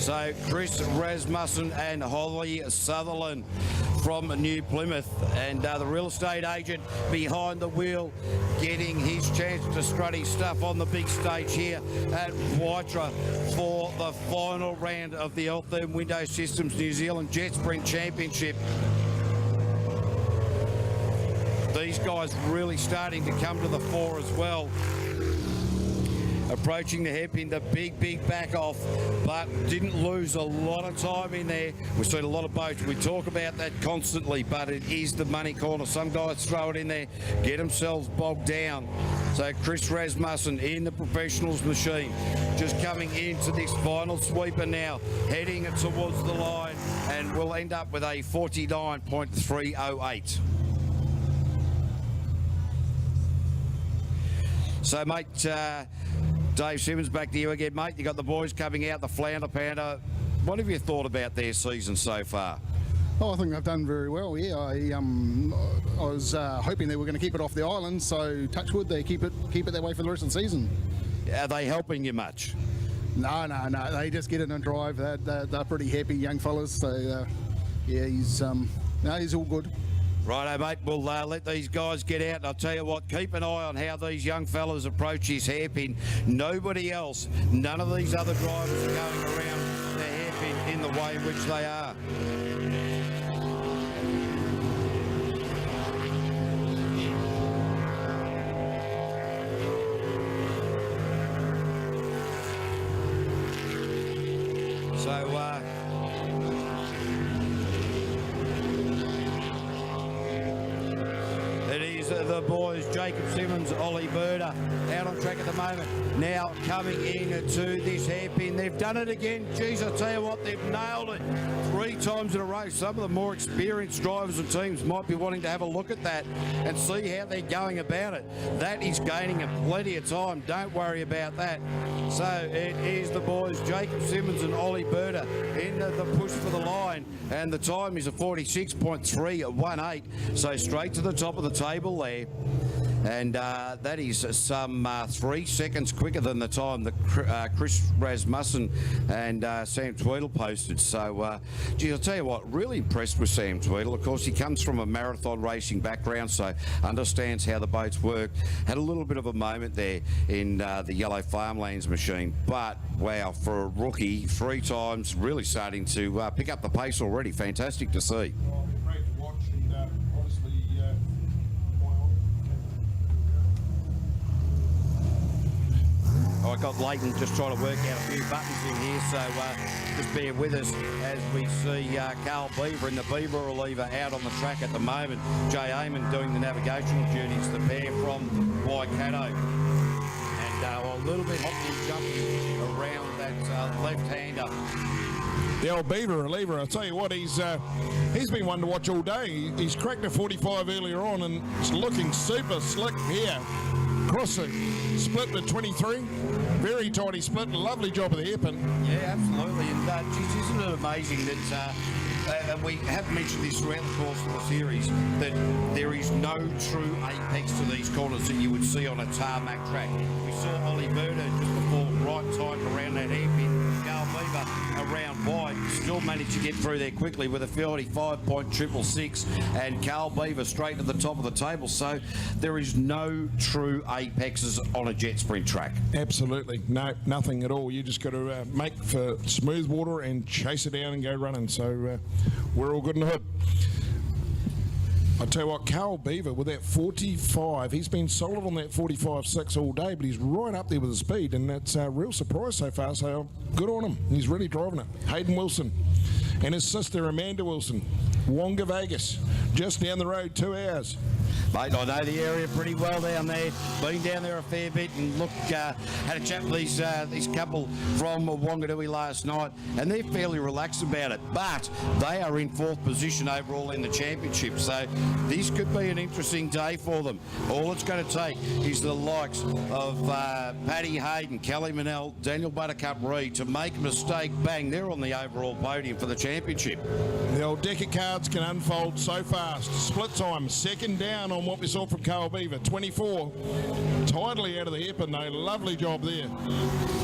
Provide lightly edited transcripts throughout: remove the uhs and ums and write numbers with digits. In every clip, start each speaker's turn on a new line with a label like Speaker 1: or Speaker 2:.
Speaker 1: So Chris Rasmussen and Holly Sutherland from New Plymouth, and the real estate agent behind the wheel getting his chance to strut his stuff on the big stage here at Waitara for the final round of the Altherm Window Systems New Zealand Jetsprint Championship. These guys really starting to come to the fore as well. Approaching the hairpin, the big back off, but didn't lose a lot of time in there. We've seen a lot of boats. We talk about that constantly, but it is the money corner. Some guys throw it in there, get themselves bogged down. So Chris Rasmussen in the professionals machine, just coming into this final sweeper now, heading towards the line, and we'll end up with a 49.308. So, mate, Dave Simmons, back to you again, mate. You got the boys coming out, the Flounder Pounder. What have you thought about their season so far?
Speaker 2: Oh, I think they've done very well. Yeah, I was hoping they were going to keep it off the island. So, touch wood, they keep it that way for the rest of the season.
Speaker 1: Are they helping you much?
Speaker 2: No. They just get in and drive. They're pretty happy young fellas. So, yeah, he's all good.
Speaker 1: Righto, mate, we'll let these guys get out, and I'll tell you what, keep an eye on how these young fellas approach this hairpin. Nobody else, none of these other drivers are going around the hairpin in the way in which they are. So, the boys, Jacob Simmons, Ollie Birder, out on track at the moment. Now coming into this hairpin. They've done it again. Geez, I tell you what, they've nailed it 3 times in a row. Some of the more experienced drivers and teams might be wanting to have a look at that and see how they're going about it. That is gaining them plenty of time. Don't worry about that. So it is the boys, Jacob Simmons and Ollie Birder, in the push for the line. And the time is a 46.318. So straight to the top of the table there. And that is some 3 seconds quicker than the time that Chris Rasmussen and Sam Tweedle posted. So, gee, I'll tell you what, really impressed with Sam Tweedle. Of course, he comes from a marathon racing background, so understands how the boats work. Had a little bit of a moment there in the Yellow Farmlands machine, but wow, for a rookie, 3 times, really starting to pick up the pace already. Fantastic to see.
Speaker 3: Well, great to watch, and obviously
Speaker 1: I got Leighton just trying to work out a few buttons in here, so just bear with us as we see Carl Beaver and the Beaver reliever out on the track at the moment. Jay Amon doing the navigational duties, the pair from Waitara. And a little bit hopping and jumping around that left-hander.
Speaker 3: the old Beaver reliever. I'll tell you what, he's been one to watch all day. He's cracked a 45 earlier on, and it's looking super slick here. Across the split with 23. Very tidy split. Lovely job of the hairpin.
Speaker 1: Yeah, absolutely. And geez, isn't it amazing that and we have mentioned this throughout the course of the series, that there is no true apex to these corners that you would see on a tarmac track. We saw Ollie Birder just before right time around that hairpin. Carl Beaver around wide, still managed to get through there quickly with a 45.666, and Carl Beaver straight to the top of the table. So there is no true apexes on a jet sprint track.
Speaker 3: Absolutely. No, nothing at all. You just got to make for smooth water and chase it down and go running. So we're all good in the hood. I tell you what, Carl Beaver with that 45, he's been solid on that 45.6 all day, but he's right up there with the speed, and that's a real surprise so far, so good on him. He's really driving it. Hayden Wilson and his sister Amanda Wilson, Wonga Vegas, just down the road, 2 hours.
Speaker 1: Mate, I know the area pretty well down there. Been down there a fair bit, and look, had a chat with these couple from Wangadui last night, and they're fairly relaxed about it. But they are in 4th position overall in the championship, so this could be an interesting day for them. All it's going to take is the likes of Paddy Hayden, Kelly Manell, Daniel Buttercup Reid to make a mistake. Bang, they're on the overall podium for the championship.
Speaker 3: The old deck of cards can unfold so fast. Split time, second down on what we saw from Carl Beaver, 24. Tidily out of the hairpin though, lovely job there.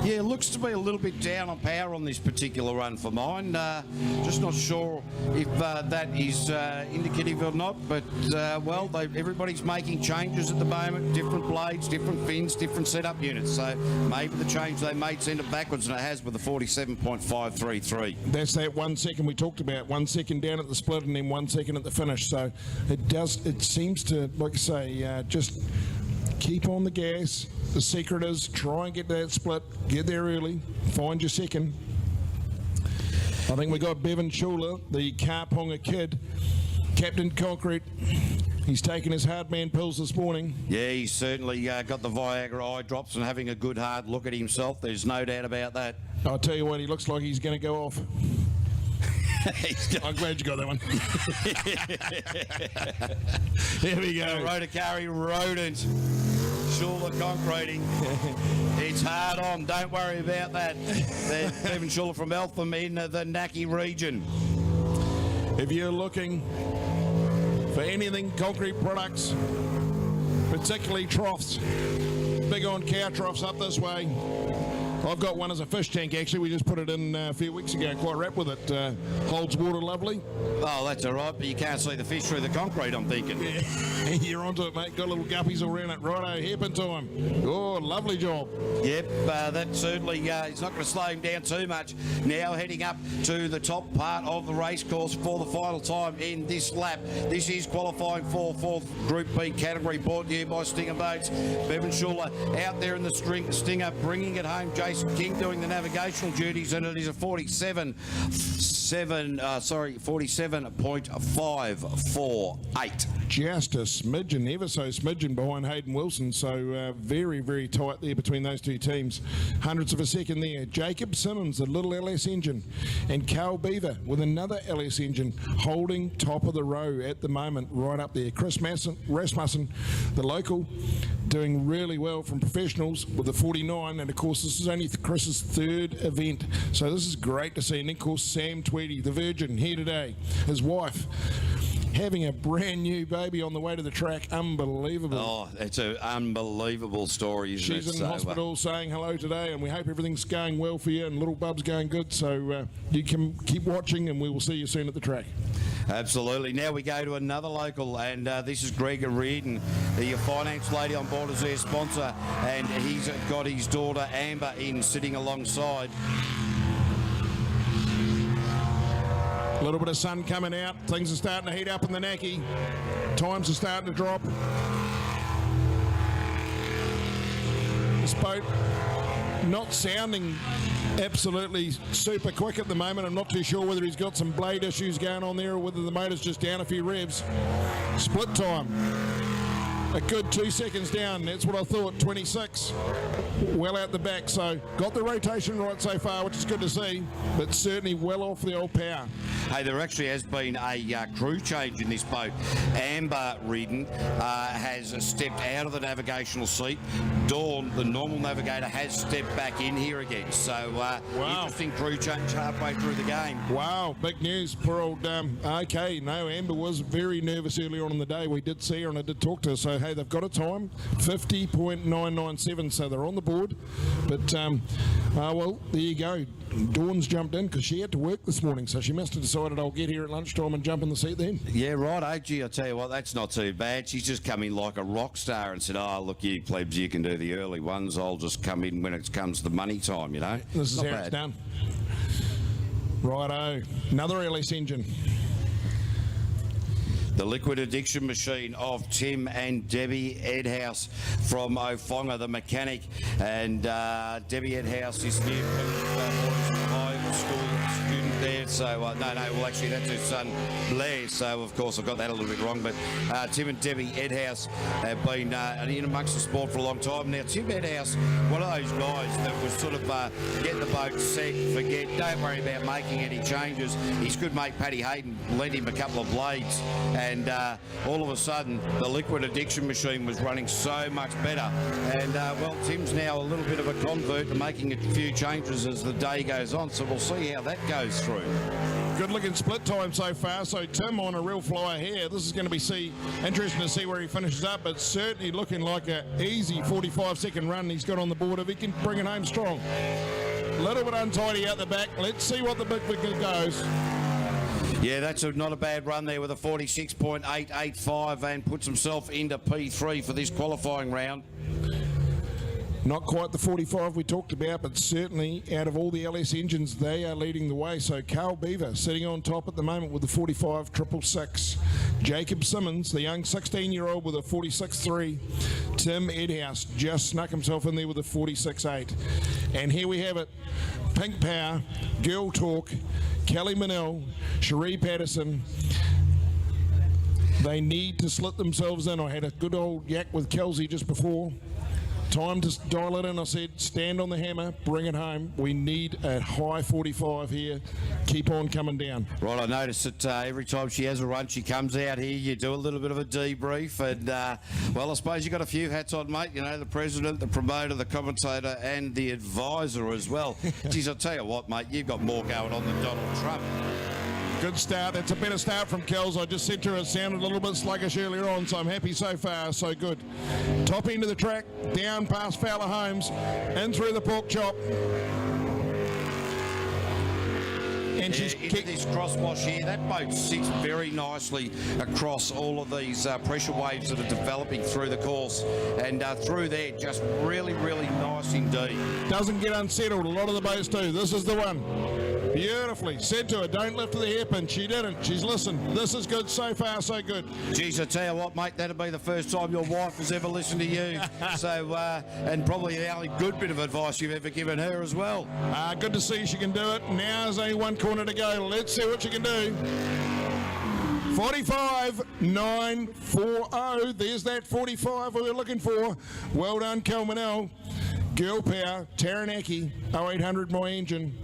Speaker 1: Yeah, looks to be a little bit down on power on this particular run for mine. Just not sure if that is indicative or not, but well, everybody's making changes at the moment, different blades, different fins, different setup units, so maybe the change they made sent it backwards, and it has with the 47.533.
Speaker 3: That's that 1 second we talked about, 1 second down at the split and then 1 second at the finish, so it seems to, like I say, just keep on the gas. The secret is try and get that split, get there early, find your second. I think we got Bevan Schuler, the Karponga kid, Captain Concrete. He's taken his hard man pills this morning.
Speaker 1: Yeah, he's certainly got the Viagra eye drops and having a good hard look at himself. There's no doubt about that.
Speaker 3: I'll tell you what, he looks like he's going to go off. I'm glad you got that one. Here we go.
Speaker 1: Rotokari rodent. Schuler concreting. It's hard on. Don't worry about that. Bevan Schuler from Altherm in the Naki region.
Speaker 3: If you're looking for anything concrete products, particularly troughs, big on cow troughs up this way. I've got one as a fish tank, actually. We just put it in a few weeks ago. Quite wrapped with it. Holds water lovely.
Speaker 1: Oh, that's all right, but you can't see the fish through the concrete, I'm thinking.
Speaker 3: Yeah. You're onto it, mate. Got little guppies all around it. Righto, hairpin time. Oh, lovely job.
Speaker 1: Yep, that certainly is not going to slow him down too much. Now heading up to the top part of the race course for the final time in this lap. This is qualifying for fourth Group B category, brought to you by Stinger Boats. Bevan Schuler out there in the Stinger, bringing it home. Jason King doing the navigational duties, and it is a 47.548.
Speaker 3: Just a smidgen, ever so smidgen behind Hayden Wilson, so very, very tight there between those two teams. Hundredths of a second there. Jacob Simmons, the little LS engine, and Carl Beaver with another LS engine holding top of the row at the moment, right up there. Chris Rasmussen, the local, doing really well from professionals with the 49, and of course this is only Chris's third event, so this is great to see. And of course Sam Tweedy, the Virgin, here today, his wife, having a brand new baby on the way to the track. Unbelievable.
Speaker 1: Oh, it's an unbelievable story, isn't it?
Speaker 3: She's in hospital saying hello today, and we hope everything's going well for you and little bub's going good, so you can keep watching and we will see you soon at the track.
Speaker 1: Absolutely. Now we go to another local, and this is Gregor Reardon, the finance lady on board as their sponsor, and he's got his daughter Amber in sitting alongside.
Speaker 3: A little bit of sun coming out. Things are starting to heat up in the Naki. Times are starting to drop. This boat not sounding absolutely super quick at the moment. I'm not too sure whether he's got some blade issues going on there or whether the motor's just down a few revs. Split time. A good 2 seconds down, that's what I thought, 26. Well out the back, so got the rotation right so far, which is good to see, but certainly well off the old power.
Speaker 1: Hey, there actually has been a crew change in this boat. Amber Reardon has stepped out of the navigational seat. Dawn, the normal navigator, has stepped back in here again. So,
Speaker 3: wow.
Speaker 1: Interesting crew change halfway through the game.
Speaker 3: Wow, big news. Poor old, okay, no, Amber was very nervous early on in the day. We did see her and I did talk to her, so hey, they've got a time, 50.997, so they're on the board. But, well, there you go. Dawn's jumped in because she had to work this morning, so she must have decided I'll get here at lunchtime and jump in the seat then.
Speaker 1: Yeah, right, AG, I'll tell you what, that's not too bad. She's just come in like a rock star and said, oh, look, you plebs, you can do the early ones. I'll just come in when it comes to the money time, you know.
Speaker 3: This is how it's done. Righto, another LS engine.
Speaker 1: The liquid addiction machine of Tim and Debbie Edhouse from Ofonga, the mechanic. And Debbie Edhouse is here from high school student there. So, no, well, actually, that's her son, Blair. So, of course, I've got that a little bit wrong. But Tim and Debbie Edhouse have been in amongst the sport for a long time. Now, Tim Edhouse, one of those guys that was sort of get the boat set, forget, don't worry about making any changes. His good mate, Paddy Hayden, lent him a couple of blades. And all of a sudden, the liquid addiction machine was running so much better. And, well, Tim's now a little bit of a convert to making a few changes as the day goes on. So we'll see how that goes through.
Speaker 3: Good looking split time so far. So Tim on a real flyer here. This is going to be interesting to see where he finishes up, but certainly looking like an easy 45-second run he's got on the board if he can bring it home strong. A little bit untidy out the back. Let's see what the big wicket goes.
Speaker 1: Yeah, that's not a bad run there with a 46.885 and puts himself into P3 for this qualifying round.
Speaker 3: Not quite the 45 we talked about, but certainly out of all the LS engines, they are leading the way. So Carl Beaver sitting on top at the moment with the 45.666. Jacob Simmons, the young 16-year-old with a 46.3. Tim Edhouse just snuck himself in there with a 46.8. And here we have it. Pink Power, Girl Talk, Kelly Manell, Cherie Patterson. They need to slit themselves in. I had a good old yak with Kelsey just before. Time to dial it in. I said, stand on the hammer, bring it home. We need a high 45 here. Keep on coming down.
Speaker 1: Right, I notice that every time she has a run, she comes out here, you do a little bit of a debrief, and, well, I suppose you've got a few hats on, mate. You know, the president, the promoter, the commentator, and the advisor as well. Geez, I'll tell you what, mate, you've got more going on than Donald Trump.
Speaker 3: Good start. That's a better start from Kells. I just said to her it sounded a little bit sluggish earlier on, so I'm happy so far, so good. Top end of the track, down past Fowler Homes, in through the pork chop. And she's
Speaker 1: into this crosswash here. That boat sits very nicely across all of these pressure waves that are developing through the course, and through there, just really, really nice indeed.
Speaker 3: Doesn't get unsettled. A lot of the boats do. This is the one. Beautifully. Said to her, don't lift the hairpin. She didn't. She's listened. This is good so far, so good.
Speaker 1: Geez, I tell you what, mate, that'll be the first time your wife has ever listened to you. So, and probably the only good bit of advice you've ever given her as well.
Speaker 3: Good to see she can do it. Now there's only one corner to go. Let's see what she can do. 45.940. There's that 45 we were looking for. Well done, Kelmanel. Girl Power, Taranaki, 0800 my engine.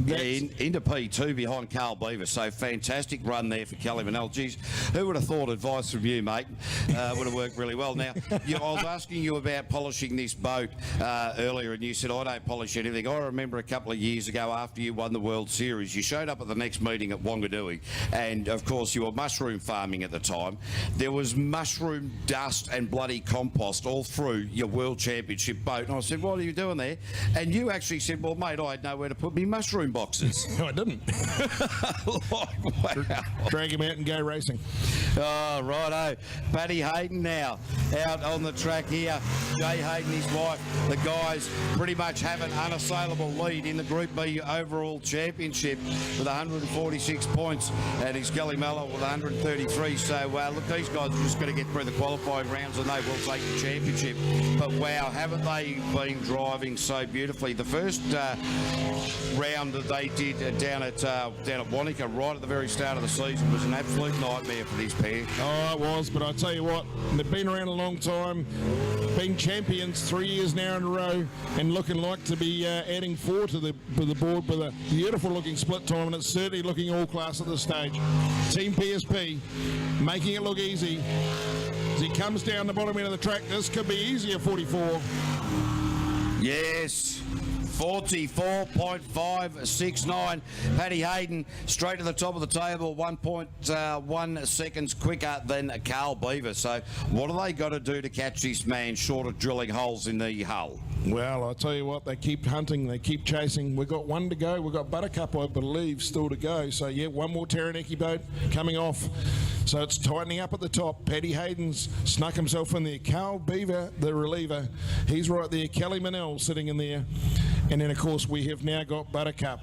Speaker 1: Yeah, into P2 behind Carl Beaver. So fantastic run there for Kelly Manell. Geez, who would have thought advice from you, mate, would have worked really well. Now, I was asking you about polishing this boat earlier, and you said, I don't polish anything. I remember a couple of years ago after you won the World Series, you showed up at the next meeting at Wangadui, and of course you were mushroom farming at the time. There was mushroom dust and bloody compost all through your World Championship boat. And I said, what are you doing there? And you actually said, well, mate, I had nowhere to put me mushroom boxes.
Speaker 3: No, I didn't.
Speaker 1: Wow.
Speaker 3: Drag him out and go racing.
Speaker 1: Oh, righto. Paddy Hayden now out on the track here. Jay Hayden, his wife. The guys pretty much have an unassailable lead in the Group B overall championship with 146 points, and it's Kelly Mello with 133. So, look, these guys are just going to get through the qualifying rounds and they will take the championship. But, wow, haven't they been driving so beautifully? The first round that they did down at Wanaka right at the very start of the season was an absolute nightmare for this pair.
Speaker 3: Oh, it was, but I tell you what, they've been around a long time, been champions 3 years now in a row, and looking like to be adding 4 to the board with a beautiful looking split time, and it's certainly looking all class at this stage. Team PSP making it look easy. As he comes down the bottom end of the track, this could be easier 44.
Speaker 1: Yes. 44.569. Paddy Hayden straight to the top of the table, 1.1 seconds quicker than Carl Beaver. So what have they got to do to catch this man short of drilling holes in the hull?
Speaker 3: Well, I'll tell you what, they keep hunting, they keep chasing. We've got one to go. We've got Buttercup, I believe, still to go. So, yeah, one more Taranaki boat coming off. So it's tightening up at the top. Paddy Hayden's snuck himself in there. Carl Beaver, the reliever, he's right there. Kelly Manell sitting in there. And then, of course, we have now got Buttercup.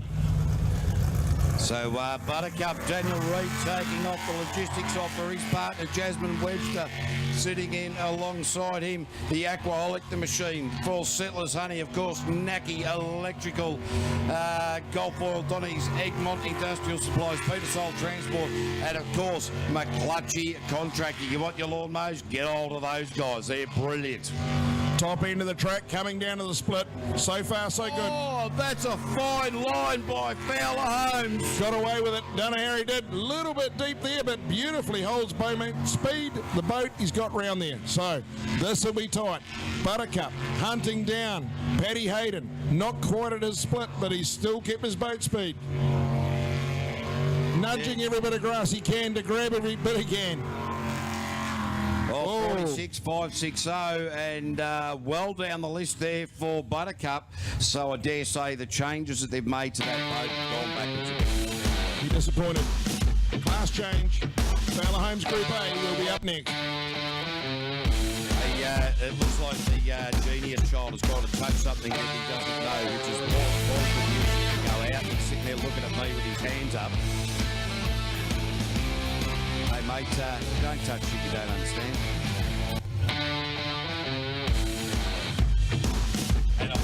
Speaker 1: So Buttercup, Daniel Reid taking off the logistics off for his partner, Jasmine Webster, sitting in alongside him. The Aquaholic, the machine. For Settlers Honey, of course, Naki Electrical, Gulf Oil, Donny's, Egmont Industrial Supplies, Petersol Transport, and of course, McClutchy Contracting. You want your lawnmowers? Get hold of those guys. They're brilliant.
Speaker 3: Top end of the track coming down to the split. So far, so good.
Speaker 1: Oh, that's a fine line by Fowler Homes.
Speaker 3: Got away with it. Don't know how he did. A little bit deep there, but beautifully holds bowman speed. The boat he's got round there. So this will be tight. Buttercup hunting down Paddy Hayden. Not quite at his split, but he's still kept his boat speed. nudging every bit of grass he can to grab every bit he can.
Speaker 1: Oh, 46.560 and well down the list there for Buttercup. So I dare say the changes that they've made to that boat have gone backwards a bit.
Speaker 3: He disappointed. Class change. Fowler Holmes Group A will be up next.
Speaker 1: It looks like the genius child has got to touch something that he doesn't know, which is more important to go out and sitting there looking at me with his hands up. Hey mate, don't touch shit you don't understand. And I'll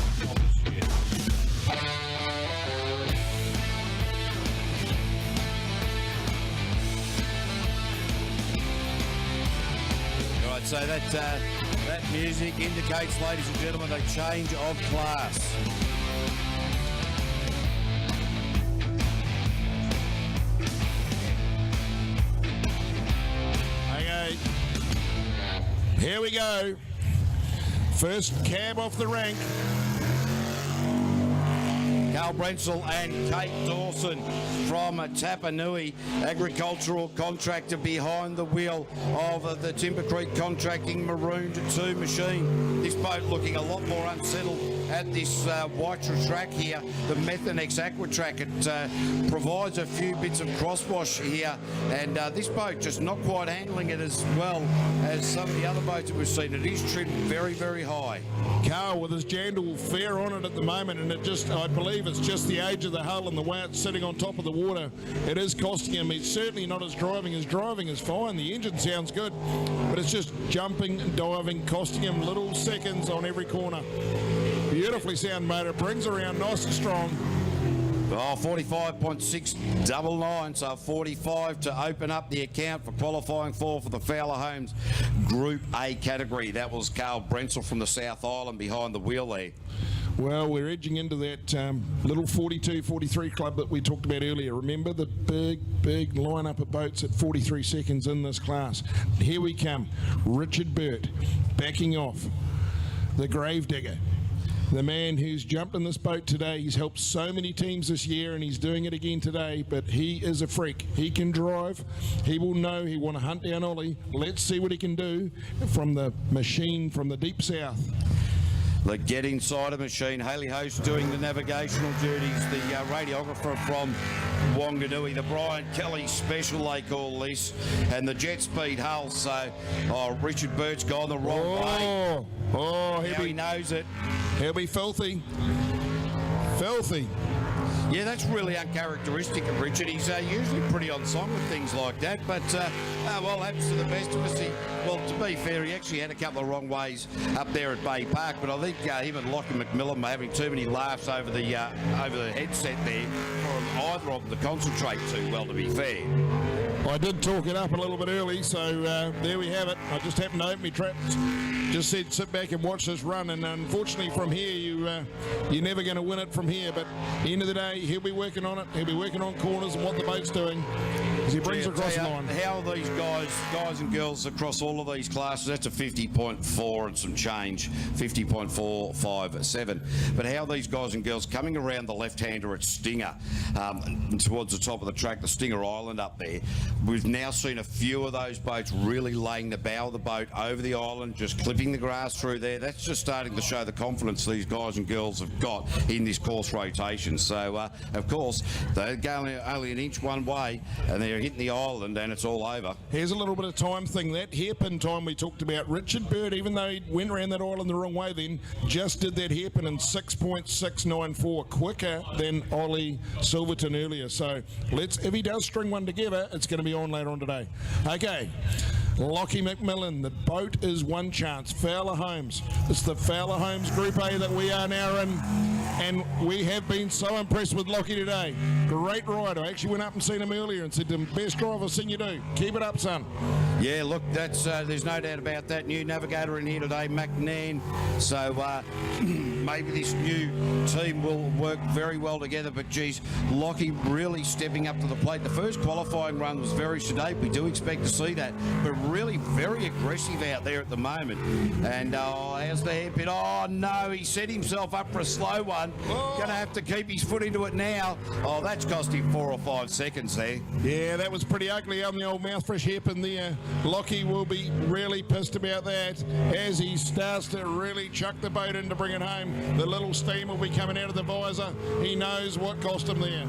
Speaker 1: Right, so that music indicates, ladies and gentlemen, a change of class.
Speaker 3: Okay, here we go. First cab off the rank.
Speaker 1: Carl Brensel and Kate Dawson from Tapanui, agricultural contractor behind the wheel of the Timber Creek Contracting Marooned 2 machine. This boat looking a lot more unsettled at this Waitara track here, the Methanex Aqua track. It provides a few bits of crosswash here, and this boat just not quite handling it as well as some of the other boats that we've seen. It is trimmed very, very high.
Speaker 3: Carl with his jandal fair on it at the moment, and it just, I believe it's just the age of the hull and the way it's sitting on top of the water. It is costing him. It's certainly not his driving. His driving is fine. The engine sounds good, but it's just jumping and diving, costing him little seconds on every corner. Beautifully sound motor, brings around nice and strong.
Speaker 1: Oh, 45.699, so 45 to open up the account for qualifying for the Fowler Holmes Group A category. That was Carl Brensel from the South Island behind the wheel there.
Speaker 3: Well, we're edging into that little 42-43 club that we talked about earlier. Remember the big lineup of boats at 43 seconds in this class. Here we come. Richard Burt backing off. The Gravedigger. The man who's jumped in this boat today. He's helped so many teams this year, and he's doing it again today, but he is a freak. He can drive. He will know. He want to hunt down Ollie. Let's see what he can do from the machine from the deep south.
Speaker 1: The Get Inside a machine. Haley Host doing the navigational duties. The radiographer from Wanganui. The Brian Kelly special, they call this. And the jet speed hull. So, Richard Burt's gone the wrong way.
Speaker 3: Oh,
Speaker 1: he knows it.
Speaker 3: He'll be filthy. Filthy.
Speaker 1: Yeah, that's really uncharacteristic of Richard. He's usually pretty on song with things like that, but well, happens to the best of us. Well, to be fair, he actually had a couple of wrong ways up there at Bay Park, but I think him and Lockie McMillan were having too many laughs over the headset there for either of them to concentrate too well, to be fair.
Speaker 3: I did talk it up a little bit early, so there we have it. I just happened to open my traps. Just said sit back and watch this run, and unfortunately from here you're never going to win it from here, but at the end of the day he'll be working on it. He'll be working on corners and what the boat's doing as he brings across the line.
Speaker 1: How are these guys and girls across all of these classes? That's a 50.4 and some change, 50.457. But how are these guys and girls coming around the left-hander at Stinger towards the top of the track, the Stinger Island up there? We've now seen a few of those boats really laying the bow of the boat over the island, just clipping the grass through there. That's just starting to show the confidence these guys and girls have got in this course rotation. So, of course, they're going only an inch one way, and they're hitting the island, and it's all over.
Speaker 3: Here's a little bit of time thing. That hairpin time we talked about, Richard Burt, even though he went around that island the wrong way then, just did that hairpin in 6.694, quicker than Ollie Silverton earlier. So, if he does string one together, it's going to be on later on today. Okay. Lockie McMillan, the boat is one chance. Fowler Holmes. It's the Fowler Holmes Group A that we are now in, and we have been so impressed with Lockie today. Great rider. I actually went up and seen him earlier and said to him, best driver I've seen you do. Keep it up, son.
Speaker 1: Yeah, look, that's there's no doubt about that. New navigator in here today, McNairn. So maybe this new team will work very well together, but geez, Lockie really stepping up to the plate. The first qualifying run was very sedate. We do expect to see that, but really very aggressive out there at the moment. And how's the hairpin? Oh, no, he set himself up for a slow one. Going to have to keep his foot into it now. Oh, that's cost him 4 or 5 seconds there.
Speaker 3: Yeah, that was pretty ugly on the old mouthfresh hairpin there. Lockie will be really pissed about that as he starts to really chuck the boat in to bring it home. The little steam will be coming out of the visor. He knows what cost him there.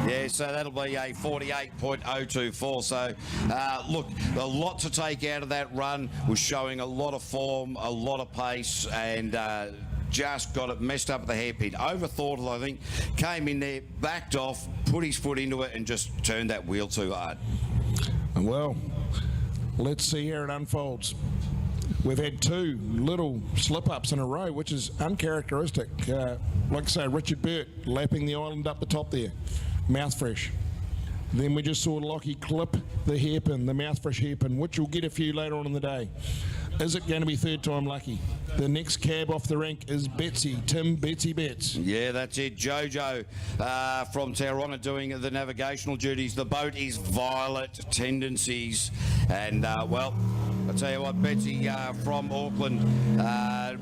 Speaker 1: Yeah, so that'll be a 48.024. So, look, a lot to take out of that run. Was showing a lot of form, a lot of pace, and just got it messed up at the hairpin. Overthought it, I think. Came in there, backed off, put his foot into it, and just turned that wheel too hard.
Speaker 3: Well, let's see how it unfolds. We've had 2 little slip-ups in a row, which is uncharacteristic. Like I say, Richard Burt lapping the island up the top there. Mouthfresh. Then we just saw Lockie clip the hairpin, the mouthfresh hairpin, which we'll get a few later on in the day. Is it going to be third time lucky? The next cab off the rank is Betsy, Tim Betsy Betts.
Speaker 1: Yeah, that's it. Jojo from Tauranga doing the navigational duties. The boat is Violet Tendencies. And, well, I'll tell you what, Betsy from Auckland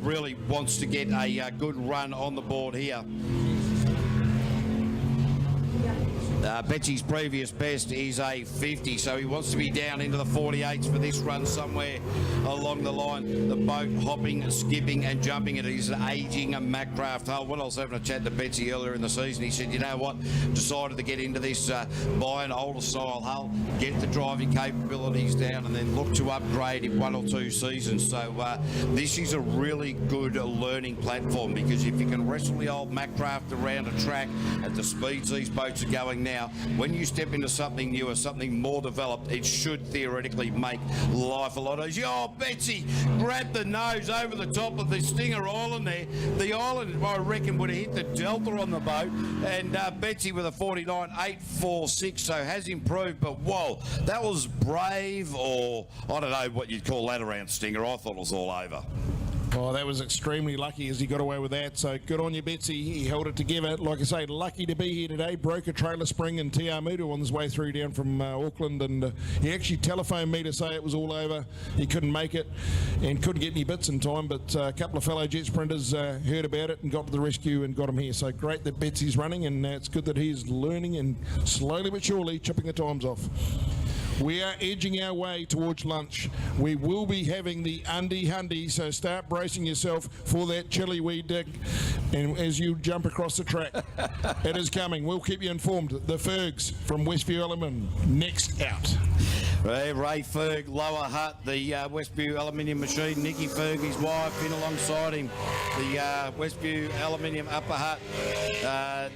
Speaker 1: really wants to get a good run on the board here. Betsy's previous best is a 50, so he wants to be down into the 48s for this run somewhere along the line. The boat hopping, skipping and jumping. It is an ageing Macraft hull. When I was having a chat to Betsy earlier in the season, he said, you know what, decided to get into this, buy an older style hull, get the driving capabilities down and then look to upgrade in 1 or 2 seasons. So this is a really good learning platform, because if you can wrestle the old Macraft around a track at the speeds these boats are going now, when you step into something newer, something more developed, it should theoretically make life a lot easier. Oh, Betsy grabbed the nose over the top of the Stinger Island there. The island, I reckon, would have hit the delta on the boat. And Betsy with a 49.846, so has improved. But, whoa, that was brave, or I don't know what you'd call that around Stinger. I thought it was all over.
Speaker 3: Oh, that was extremely lucky as he got away with that. So good on you, Betsy. He held it together. Like I say, lucky to be here today. Broke a trailer spring in Te Amutu on his way through down from Auckland, and he actually telephoned me to say it was all over. He couldn't make it and couldn't get any bits in time, but a couple of fellow jet sprinters heard about it and got to the rescue and got him here. So great that Betsy's running, and it's good that he's learning and slowly but surely chipping the times off. We are edging our way towards lunch. We will be having the Undie Hundy, so start bracing yourself for that chili wee dig and as you jump across the track. It is coming. We'll keep you informed. The Fergs from Westview Aluminium next out.
Speaker 1: Ray Ferg, lower hut, the Westview Aluminium machine. Nicky Ferg, his wife, in alongside him. The Westview Aluminium upper hut.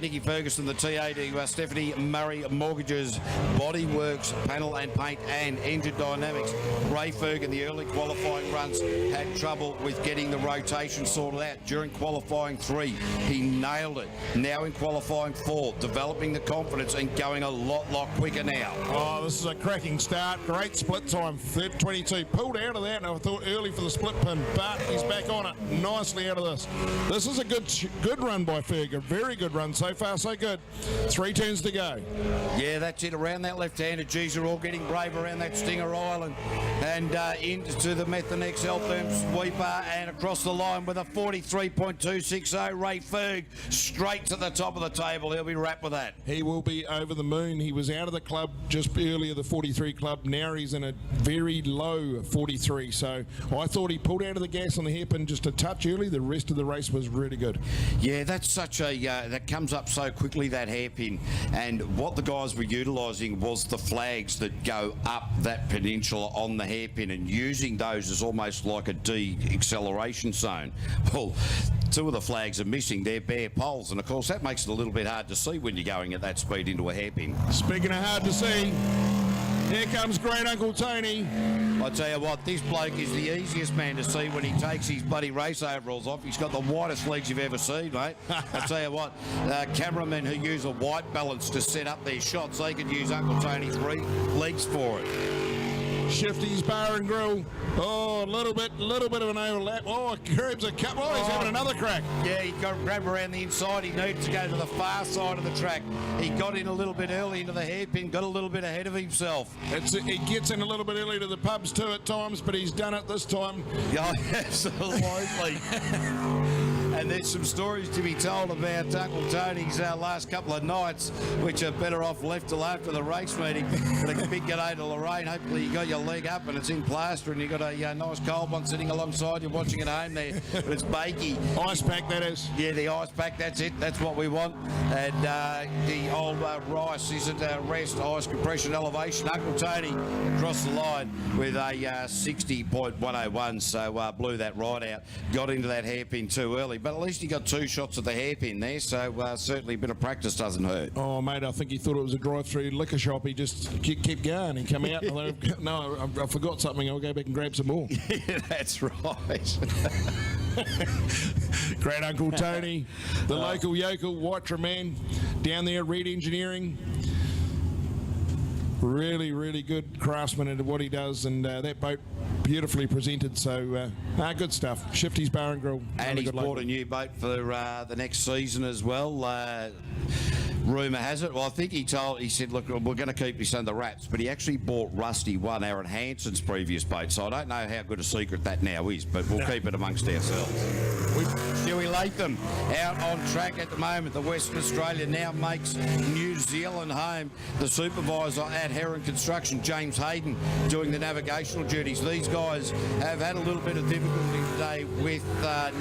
Speaker 1: Nicky Ferguson, the TA to Stephanie Murray Mortgages, Bodyworks, Panel and Paint and Engine Dynamics. Ray Ferg in the early qualifying runs had trouble with getting the rotation sorted out. During qualifying 3, he nailed it. Now in qualifying 4, developing the confidence and going a lot quicker now.
Speaker 3: Oh, this is a cracking start. Great split time, 3:22. Pulled out of that, and I thought early for the split pin, but he's back on it nicely out of this. This is a good run by Ferg. A very good run. So far, so good. 3 turns to go.
Speaker 1: Yeah, that's it. Around that left-hander, G's are all getting brave around that Stinger Island. And into the Methanex Altherm sweeper and across the line with a 43.260. Ray Ferg straight to the top of the table. He'll be wrapped with that.
Speaker 3: He will be over the moon. He was out of the club just earlier, the 43 club. Now he's in a very low 43. So I thought he pulled out of the gas on the hairpin just a touch early. The rest of the race was really good.
Speaker 1: Yeah, that's such a that comes up so quickly, that hairpin. And what the guys were utilising was the flags that go up that peninsula on the hairpin, and using those as almost like a de-acceleration zone. Well, 2 of the flags are missing. They're bare poles, and of course that makes it a little bit hard to see when you're going at that speed into a hairpin.
Speaker 3: Speaking of hard to see, here comes Great Uncle Tony.
Speaker 1: I tell you what, this bloke is the easiest man to see when he takes his bloody race overalls off. He's got the widest legs you've ever seen, mate. I tell you what, cameramen who use a white balance to set up their shots, they could use Uncle Tony 3 legs for it.
Speaker 3: Shifty's Bar and Grill. Oh, a little bit of an overlap. Oh, grabs a cup. Oh, he's having another crack.
Speaker 1: Yeah, he got grabbed around the inside. He needed to go to the far side of the track. He got in a little bit early into the hairpin, got a little bit ahead of himself.
Speaker 3: He gets in a little bit early to the pubs too at times, but he's done it this time.
Speaker 1: Yeah, absolutely. And there's some stories to be told about Uncle Tony's last couple of nights, which are better off left till after the race meeting. But a big g'day to Lorraine. Hopefully you got your leg up and it's in plaster and you got a nice cold one sitting alongside you watching at home there. But it's bakey.
Speaker 3: Ice pack, that is.
Speaker 1: Yeah, the ice pack, that's it. That's what we want. And the old rice isn't rest, ice compression elevation. Uncle Tony across the line with a 60.101, so blew that right out. Got into that hairpin too early. But at least he got 2 shots at the hairpin there, so certainly a bit of practice doesn't hurt.
Speaker 3: Oh, mate, I think he thought it was a drive-through liquor shop. He just kept going and come out. No, I forgot something. I'll go back and grab some more.
Speaker 1: Yeah, that's right.
Speaker 3: Great Uncle Tony, the local yokel, Waitara man, down there at Reed Engineering. Really, really good craftsman at what he does, and that boat beautifully presented. So good stuff. Shifty's Bar and Grill.
Speaker 1: And he's bought a new boat for the next season as well. Rumour has it. Well, I think he said, look, we're going to keep this under wraps, but he actually bought Rusty one, Aaron Hanson's previous boat. So I don't know how good a secret that now is, but we'll keep it amongst ourselves. Stewie Latham out on track at the moment. The Western Australia now makes New Zealand home. The supervisor at Heron Construction, James Hayden, doing the navigational duties. These guys have had a little bit of difficulty today with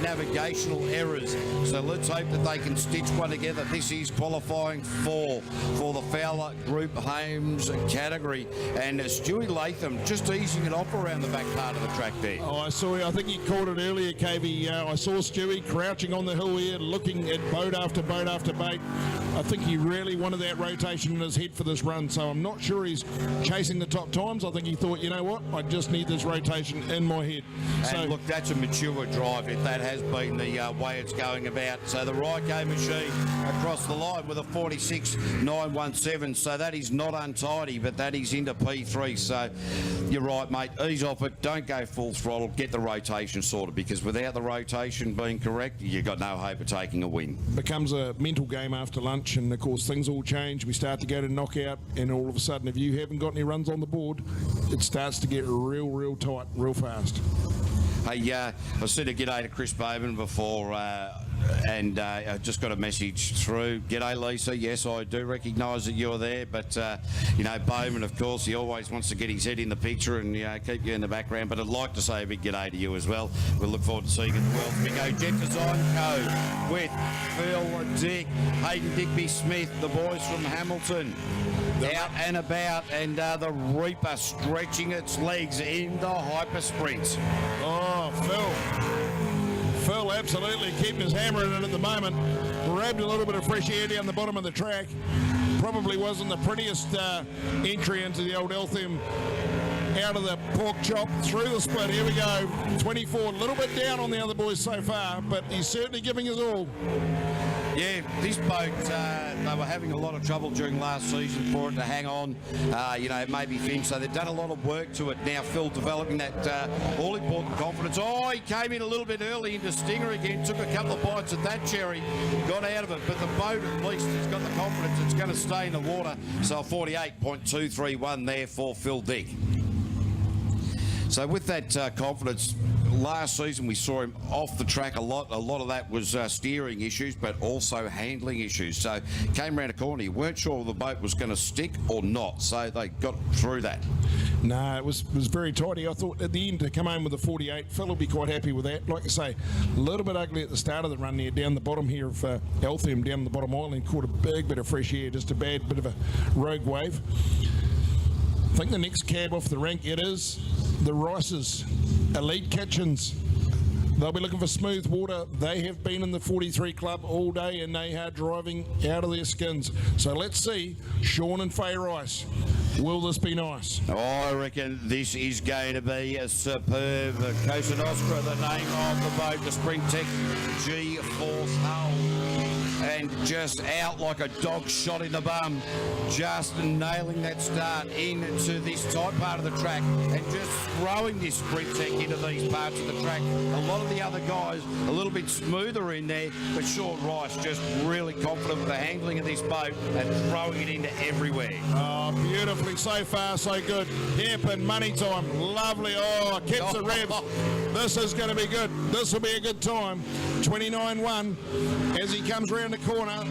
Speaker 1: navigational errors. So let's hope that they can stitch one together. This is qualifying for the Fowler Group Homes category. And Stewie Latham just easing it off around the back part of the track there.
Speaker 3: Oh, I think he called it earlier, KB. I saw Stewie crouching on the hill here, looking at boat after boat after boat. I think he really wanted that rotation in his head for this run, so I'm not sure he's chasing the top times. I think he thought, you know what, I just need this rotation in my head.
Speaker 1: And look, that's a mature drive if that has been the way it's going about. So the Ryco machine across the line with a 46.917, so that is not untidy, but that is into P3. So you're right, mate, ease off it, don't go full throttle, get the rotation sorted, because without the rotation being correct, you've got no hope of taking a win.
Speaker 3: Becomes a mental game after lunch, and of course things all change. We start to go to knockout, and all of a sudden if you haven't got any runs on the board, it starts to get real tight real fast.
Speaker 1: Hey, I said a g'day to Chris Bowman before, and I just got a message through. G'day, Lisa. Yes, I do recognise that you're there, but Bowman, of course, he always wants to get his head in the picture and keep you in the background. But I'd like to say a big g'day to you as well. We'll look forward to seeing you at the World's Big O Jet Design Co. with Phil Dick, Hayden Digby Smith, the boys from Hamilton. Out and about, and the Reaper stretching its legs in the hyper sprint.
Speaker 3: Oh, Phil absolutely keeping his hammer in it at the moment. Grabbed a little bit of fresh air down the bottom of the track. Probably wasn't the prettiest entry into the old Altherm. Out of the pork chop, through the split. Here we go. 24, a little bit down on the other boys so far, but he's certainly giving his all.
Speaker 1: Yeah, this boat, they were having a lot of trouble during last season for it to hang on. It may be finished, so they've done a lot of work to it. Now Phil developing that all-important confidence. Oh, he came in a little bit early into Stinger again, took a couple of bites at that cherry, got out of it, but the boat at least has got the confidence it's going to stay in the water. So a 48.231 there for Phil Dick. So with that confidence, last season we saw him off the track a lot. A lot of that was steering issues, but also handling issues. So came around a corner, you weren't sure the boat was going to stick or not. So they got through that.
Speaker 3: No, it was very tidy. I thought at the end to come home with a 48, Phil will be quite happy with that. Like I say, a little bit ugly at the start of the run there, down the bottom here of Altherm, down the bottom island, caught a big bit of fresh air, just a bad bit of a rogue wave. I think the next cab off the rank, it is the Rices, Elite Kitchens. They'll be looking for smooth water. They have been in the 43 club all day and they are driving out of their skins. So let's see, Sean and Faye Rice. Will this be nice?
Speaker 1: Oh, I reckon this is going to be a superb. Cosa Nostra, the name of the boat, the Spring Tech G-Force hull. and just out like a dog shot in the bum, just nailing that start into this tight part of the track and just throwing this sprint tech into these parts of the track. A lot of the other guys a little bit smoother in there, but Sean Rice just really confident with the handling of this boat and throwing it into everywhere.
Speaker 3: Oh, beautifully. So far, so good. Hairpin, money time. Lovely. Oh, keeps the revs. This is going to be good. This will be a good time. 29-1 as he comes round the corner.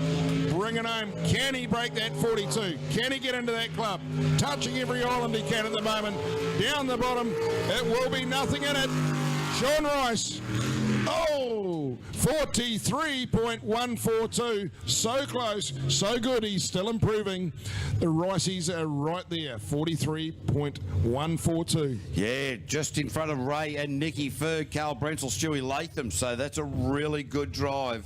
Speaker 3: Bring it home. Can he break that 42? Can he get into that club? Touching every island he can at the moment. Down the bottom. It will be nothing in it. Sean Rice. Oh, 43.142. So close, so good. He's still improving. The Riceys are right there, 43.142.
Speaker 1: Yeah, just in front of Ray and Nicky Ferg, Carl Brentzel, Stewie Latham. So that's a really good drive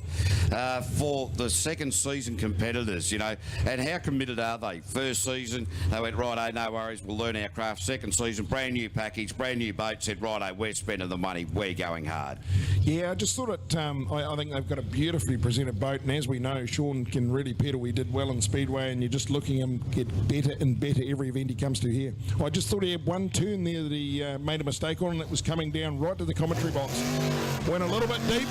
Speaker 1: for the second season competitors, you know. And how committed are they? First season, they went, righto, no worries, we'll learn our craft. Second season, brand new package, brand new boat, said, righto, we're spending the money, we're going hard.
Speaker 3: Yeah, I just thought it, I think they've got a beautifully presented boat, and as we know, Sean can really pedal. He did well in Speedway, and you're just looking him get better and better every event he comes to here. I just thought he had one turn there that he made a mistake on, and it was coming down right to the commentary box. Went a little bit deep,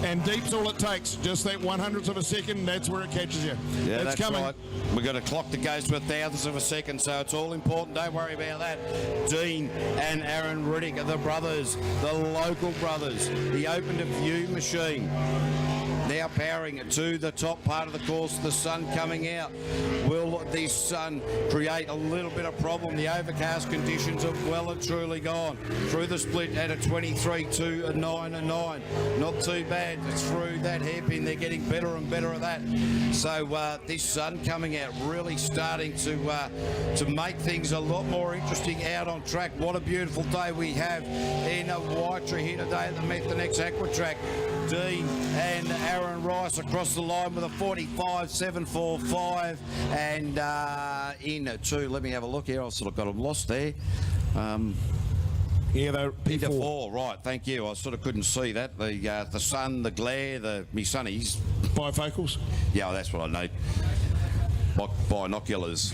Speaker 3: and deep's all it takes. Just that 100th of a second, that's where it catches you.
Speaker 1: Yeah,
Speaker 3: it's
Speaker 1: that's
Speaker 3: coming.
Speaker 1: right. We've got a clock that goes to 1,000th of a second, so it's all important. Don't worry about that. Dean and Aaron Riddick are the brothers, the local brothers. The Open to View machine. Now powering it to the top part of the course, the sun coming out. Will this sun create a little bit of problem? The overcast conditions have well and truly gone. Through the split at a 23.2.9.9. Not too bad. It's through that hairpin. They're getting better and better at that. So this sun coming out really starting to make things a lot more interesting out on track. What a beautiful day we have in Waitara here today at the Methanex Aqua Track. Dean and Aaron Rice across the line with a 45.745 and in two. Let me have a look here. I've sort of got them lost there.
Speaker 3: Yeah, they're
Speaker 1: Into four, right, thank you. I sort of couldn't see that. The sun, the glare, me sunnies.
Speaker 3: bifocals.
Speaker 1: Yeah, that's what I need. Binoculars.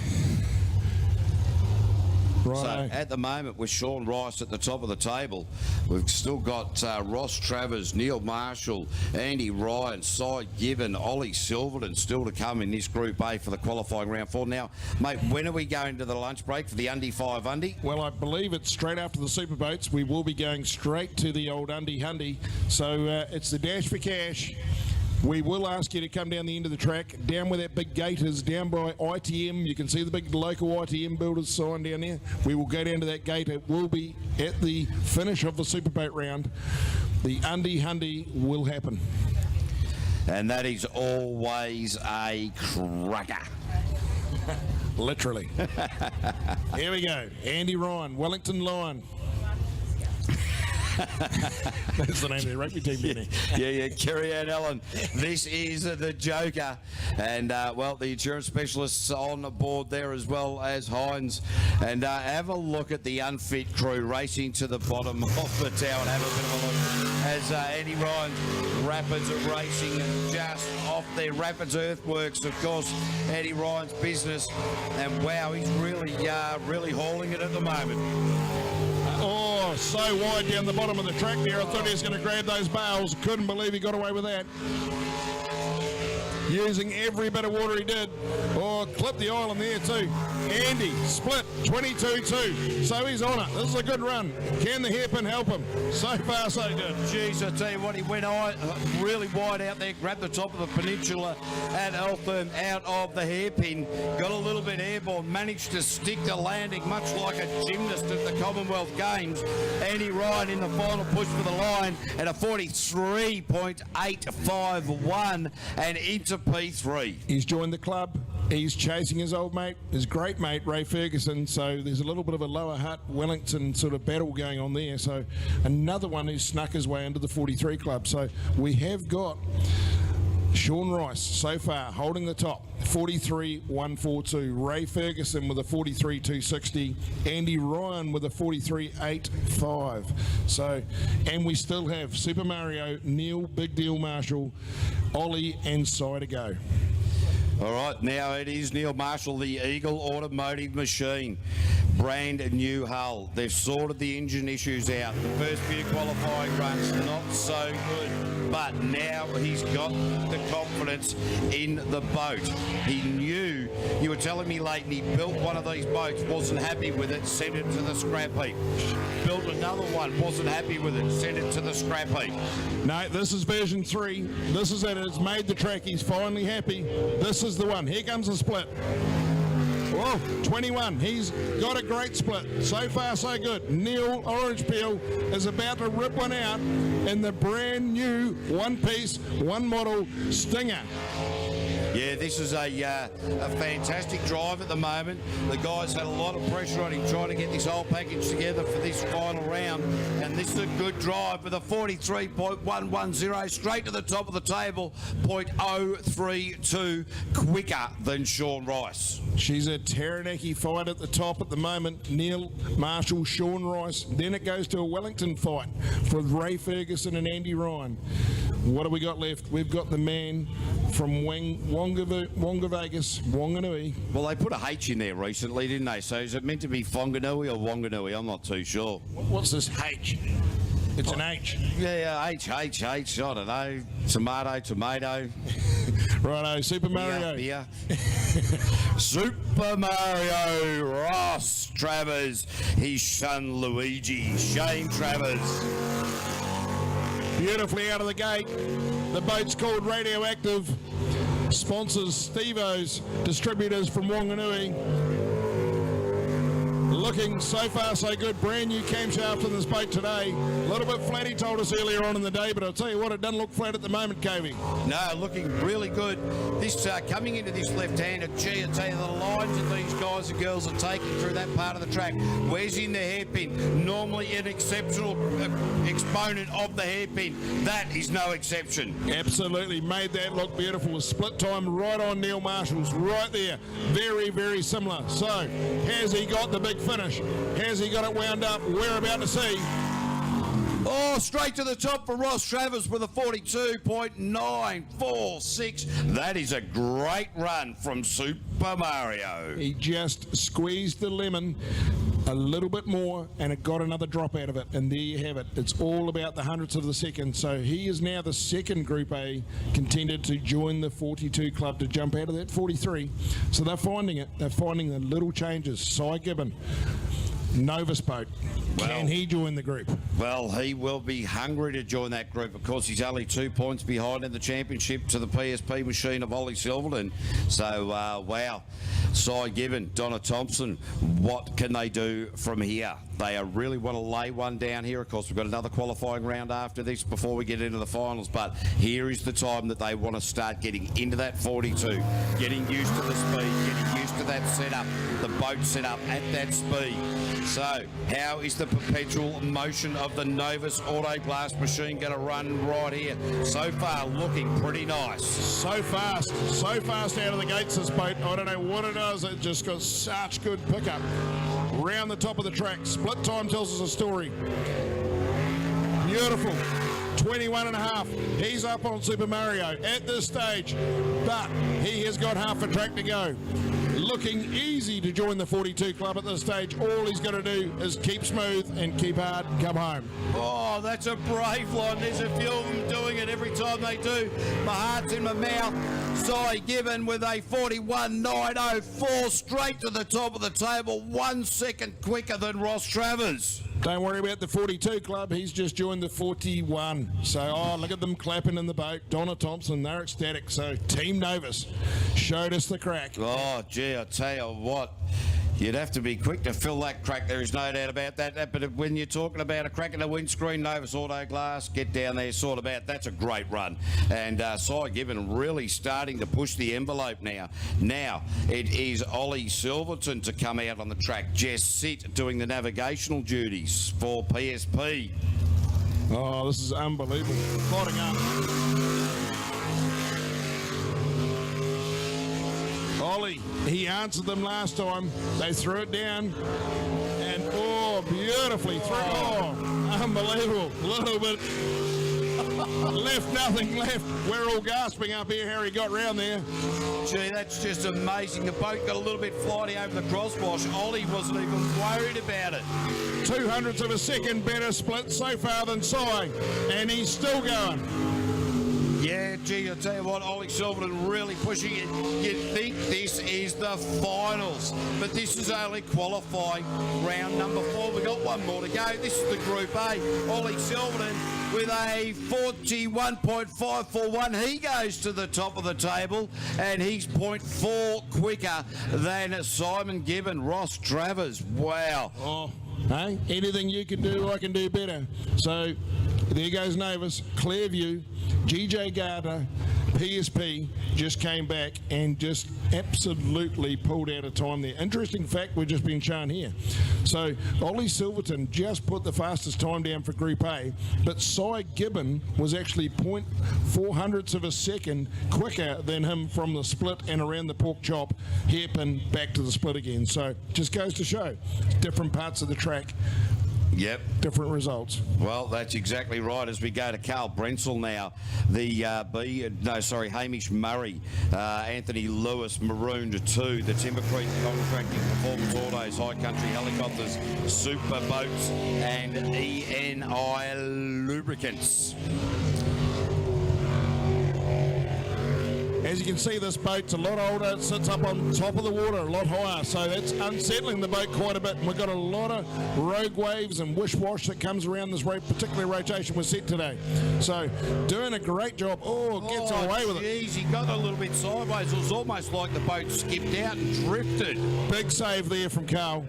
Speaker 3: Right.
Speaker 1: So at the moment with Sean Rice at the top of the table, we've still got Ross Travers, Neil Marshall, Andy Ryan, Cy Gibbon, Ollie Silverton still to come in this Group A for the qualifying round 4. Now, mate, when are we going to the lunch break for the Undy 5 Undy?
Speaker 3: Well, I believe it's straight after the Superboats. We will be going straight to the old Undy Hundy. So it's the dash for cash. We will ask you to come down the end of the track, down where that big gate is, down by ITM. You can see the big local ITM builders sign down there. We will go down to that gate. It will be at the finish of the Superboat round. The Undy Hundy will happen.
Speaker 1: And that is always a cracker.
Speaker 3: Literally. Here we go. Andy Ryan, Wellington Lion. That's the name of their rugby team, isn't it?
Speaker 1: Yeah, Kerry Ann Allen. This is the Joker. And, well, the insurance specialists on board there as well as Hines. And have a look at the unfit crew racing to the bottom of the tower. Have a bit of a look as Andy Ryan's Rapids are racing just off their Rapids Earthworks, of course, Andy Ryan's business. And, wow, he's really hauling it at the moment.
Speaker 3: Oh, so wide down the bottom of the track there. I thought he was going to grab those bales. Couldn't believe he got away with that. Using every bit of water he did. Oh, clipped the island there too. Andy, split, 22-2. So he's on it. This is a good run. Can the hairpin help him? So far, so good.
Speaker 1: Jeez, I tell you what, he went really wide out there, grabbed the top of the peninsula at Altherm out of the hairpin, got a little bit airborne, managed to stick the landing much like a gymnast at the Commonwealth Games. Andy Ryan in the final push for the line at a 43.851 and into P3.
Speaker 3: He's joined the club. He's chasing his old mate, his great mate, Ray Ferguson. So there's a little bit of a Lower Hutt, Wellington sort of battle going on there. So another one who's snuck his way into the 43 club. So we have got Sean Rice, so far, holding the top, 43.142. Ray Ferguson with a 43.260. Andy Ryan with a 43.85. So, and we still have Super Mario, Neil, Big Deal Marshall, Ollie, and Cy to go.
Speaker 1: All right, now it is Neil Marshall, the Eagle Automotive Machine. Brand new hull. They've sorted the engine issues out. The first few qualifying runs, not so good. But now he's got the confidence in the boat. He knew, you were telling me, Leighton, he built one of these boats, wasn't happy with it, sent it to the scrap heap. Built another one, wasn't happy with it, sent it to the scrap heap.
Speaker 3: No, this is version 3. This is it. It's made the track. He's finally happy. This is the one. Here comes the split. Whoa, 21. He's got a great split. So far, so good. Neil Orange Peel is about to rip one out in the brand new one-piece, one-model Stinger.
Speaker 1: Yeah, this is a fantastic drive at the moment. The guys had a lot of pressure on him trying to get this whole package together for this final round. And this is a good drive with a 43.110 straight to the top of the table, 0.032 quicker than Sean Rice.
Speaker 3: She's a Taranaki fight at the top at the moment. Neil Marshall, Sean Rice. Then it goes to a Wellington fight for Ray Ferguson and Andy Ryan. What have we got left? We've got the man from Wonga Vegas, Wanganui.
Speaker 1: Well, they put a H in there recently, didn't they? So is it meant to be Whanganui or Wanganui? I'm not too sure.
Speaker 3: What's this H? It's an H.
Speaker 1: Yeah, H. I don't know. Tomato.
Speaker 3: Righto, Super Mario.
Speaker 1: Beer. Super Mario, Ross Travers, his son Luigi, Shane Travers.
Speaker 3: Beautifully out of the gate. The boat's called Radioactive. Sponsors Steve-O's, distributors from Wanganui. Looking so far so good. Brand new camshaft in this boat today. A little bit flat, he told us earlier on in the day, but I'll tell you what, it doesn't look flat at the moment, Covey.
Speaker 1: No, looking really good. This coming into this left-hander, gee, I tell you, the lines that these guys and girls are taking through that part of the track. Where's in the hairpin? Normally an exceptional exponent of the hairpin. That is no exception.
Speaker 3: Absolutely made that look beautiful. A split time right on Neil Marshall's, right there. Very, very similar. So, has he got the big finish? Has he got it wound up? We're about to see.
Speaker 1: Oh, straight to the top for Ross Travers with a 42.946. That is a great run from Super Mario.
Speaker 3: He just squeezed the lemon a little bit more and it got another drop out of it, and there you have it. It's all about the hundredths of the second. So he is now the second Group A contender to join the 42 club, to jump out of that 43. So they're finding it. They're finding the little changes. Cy Gibbon, Novus boat. Can he join the group?
Speaker 1: Well, he will be hungry to join that group. Of course, he's only 2 points behind in the championship to the PSP machine of Ollie Silverton. So, wow. Cy Gibbon, Donna Thompson, what can they do from here? They really want to lay one down here. Of course, we've got another qualifying round after this before we get into the finals. But here is the time that they want to start getting into that 42, getting used to the speed, getting used to that setup, the boat setup at that speed. So, how is the perpetual motion of the Novus Auto Glass machine going to run right here? So far, looking pretty nice.
Speaker 3: So fast out of the gates, this boat. I don't know what it is. It just got such good pickup. Round the top of the track. Split time tells us a story. Beautiful. 21.5. He's up on Super Mario at this stage, but he has got half a track to go. Looking easy to join the 42 club at this stage. All he's got to do is keep smooth and keep hard and come home.
Speaker 1: Oh, that's a brave line. There's a few of them doing it every time they do. My heart's in my mouth. Cy Gibbon with a 41.904 straight to the top of the table, 1 second quicker than Ross Travers.
Speaker 3: Don't worry about the 42 club. He's just joined the 41. So, look at them clapping in the boat. Donna Thompson, they're ecstatic. So, Team Novus showed us the crack.
Speaker 1: Oh, gee, I tell you what. You'd have to be quick to fill that crack. There is no doubt about that. But when you're talking about a crack in the windscreen, Novus Auto Glass, get down there, sort about. That's a great run. And Cy Gibbon really starting to push the envelope now. Now, it is Ollie Silverton to come out on the track. Jess Sitt doing the navigational duties for PSP.
Speaker 3: Oh, this is unbelievable. Plotting up. Ollie, he answered them last time. They threw it down, and beautifully through. Unbelievable. A little bit left, nothing left. We're all gasping up here how he got round there.
Speaker 1: Gee, that's just amazing. The boat got a little bit flighty over the crosswash. Ollie wasn't even worried about it.
Speaker 3: 0.02 of a second better split so far than Cy, and he's still going.
Speaker 1: Yeah, gee, I tell you what, Ollie Silverton really pushing it. You'd think this is the finals, but this is only qualifying round number 4. We've got one more to go. This is the Group A. Ollie Silverton with a 41.541. He goes to the top of the table, and he's 0.4 quicker than Simon Gibbon. Ross Travers, wow.
Speaker 3: Oh, hey, anything you can do, I can do better. So there goes Novus, Clearview, GJ Gardner, PSP just came back and just absolutely pulled out a time there. Interesting fact we've just been shown here. So Ollie Silverton just put the fastest time down for Group A, but Cy Gibbon was actually 0.4 of a second quicker than him from the split and around the pork chop, hairpin back to the split again. So just goes to show different parts of the track.
Speaker 1: Yep.
Speaker 3: Different results.
Speaker 1: Well, that's exactly right. As we go to Carl Brensel now, the Hamish Murray, Anthony Lewis, Marooned 2, the Timber Creek Contracting Performance Autos, High Country Helicopters, Super Boats, and ENI Lubricants.
Speaker 3: As you can see, this boat's a lot older. It sits up on top of the water, a lot higher. So that's unsettling the boat quite a bit. And we've got a lot of rogue waves and wish-wash that comes around this particular rotation we're set today. So doing a great job. Gets away with it.
Speaker 1: He got a little bit sideways. It was almost like the boat skipped out and drifted.
Speaker 3: Big save there from Carl.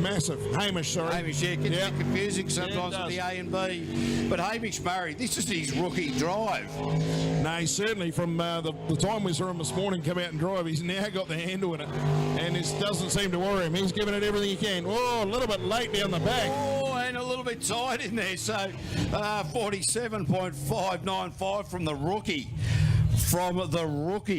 Speaker 3: Massive. Hamish, sorry.
Speaker 1: Hamish, yeah, gets a bit confusing sometimes with the A and B. But Hamish Murray, this is his rookie drive.
Speaker 3: No, he's certainly from the time we saw him this morning come out and drive, he's now got the handle in it, and it doesn't seem to worry him. He's giving it everything he can. A little bit late down the back.
Speaker 1: And a little bit tight in there. So 47.595 from the rookie.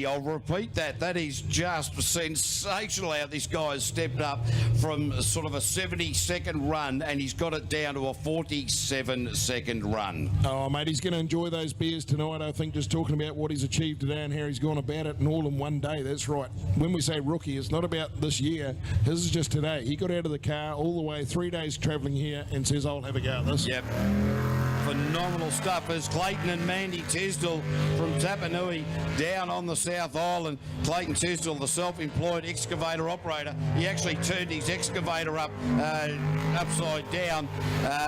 Speaker 1: I'll repeat that. That is just sensational how this guy has stepped up from sort of a 70-second run, and he's got it down to a 47-second run.
Speaker 3: Oh, mate, he's going to enjoy those beers tonight, I think, just talking about what he's achieved today and how he's gone about it and all in one day. That's right. When we say rookie, it's not about this year. His is just today. He got out of the car all the way, 3 days travelling here, and says, I'll have a go at this.
Speaker 1: Yep. Phenomenal stuff as Clayton and Mandy Tisdall from Tapanui down on the South Island. Clayton Tisdall, the self-employed excavator operator, he actually turned his excavator upside down,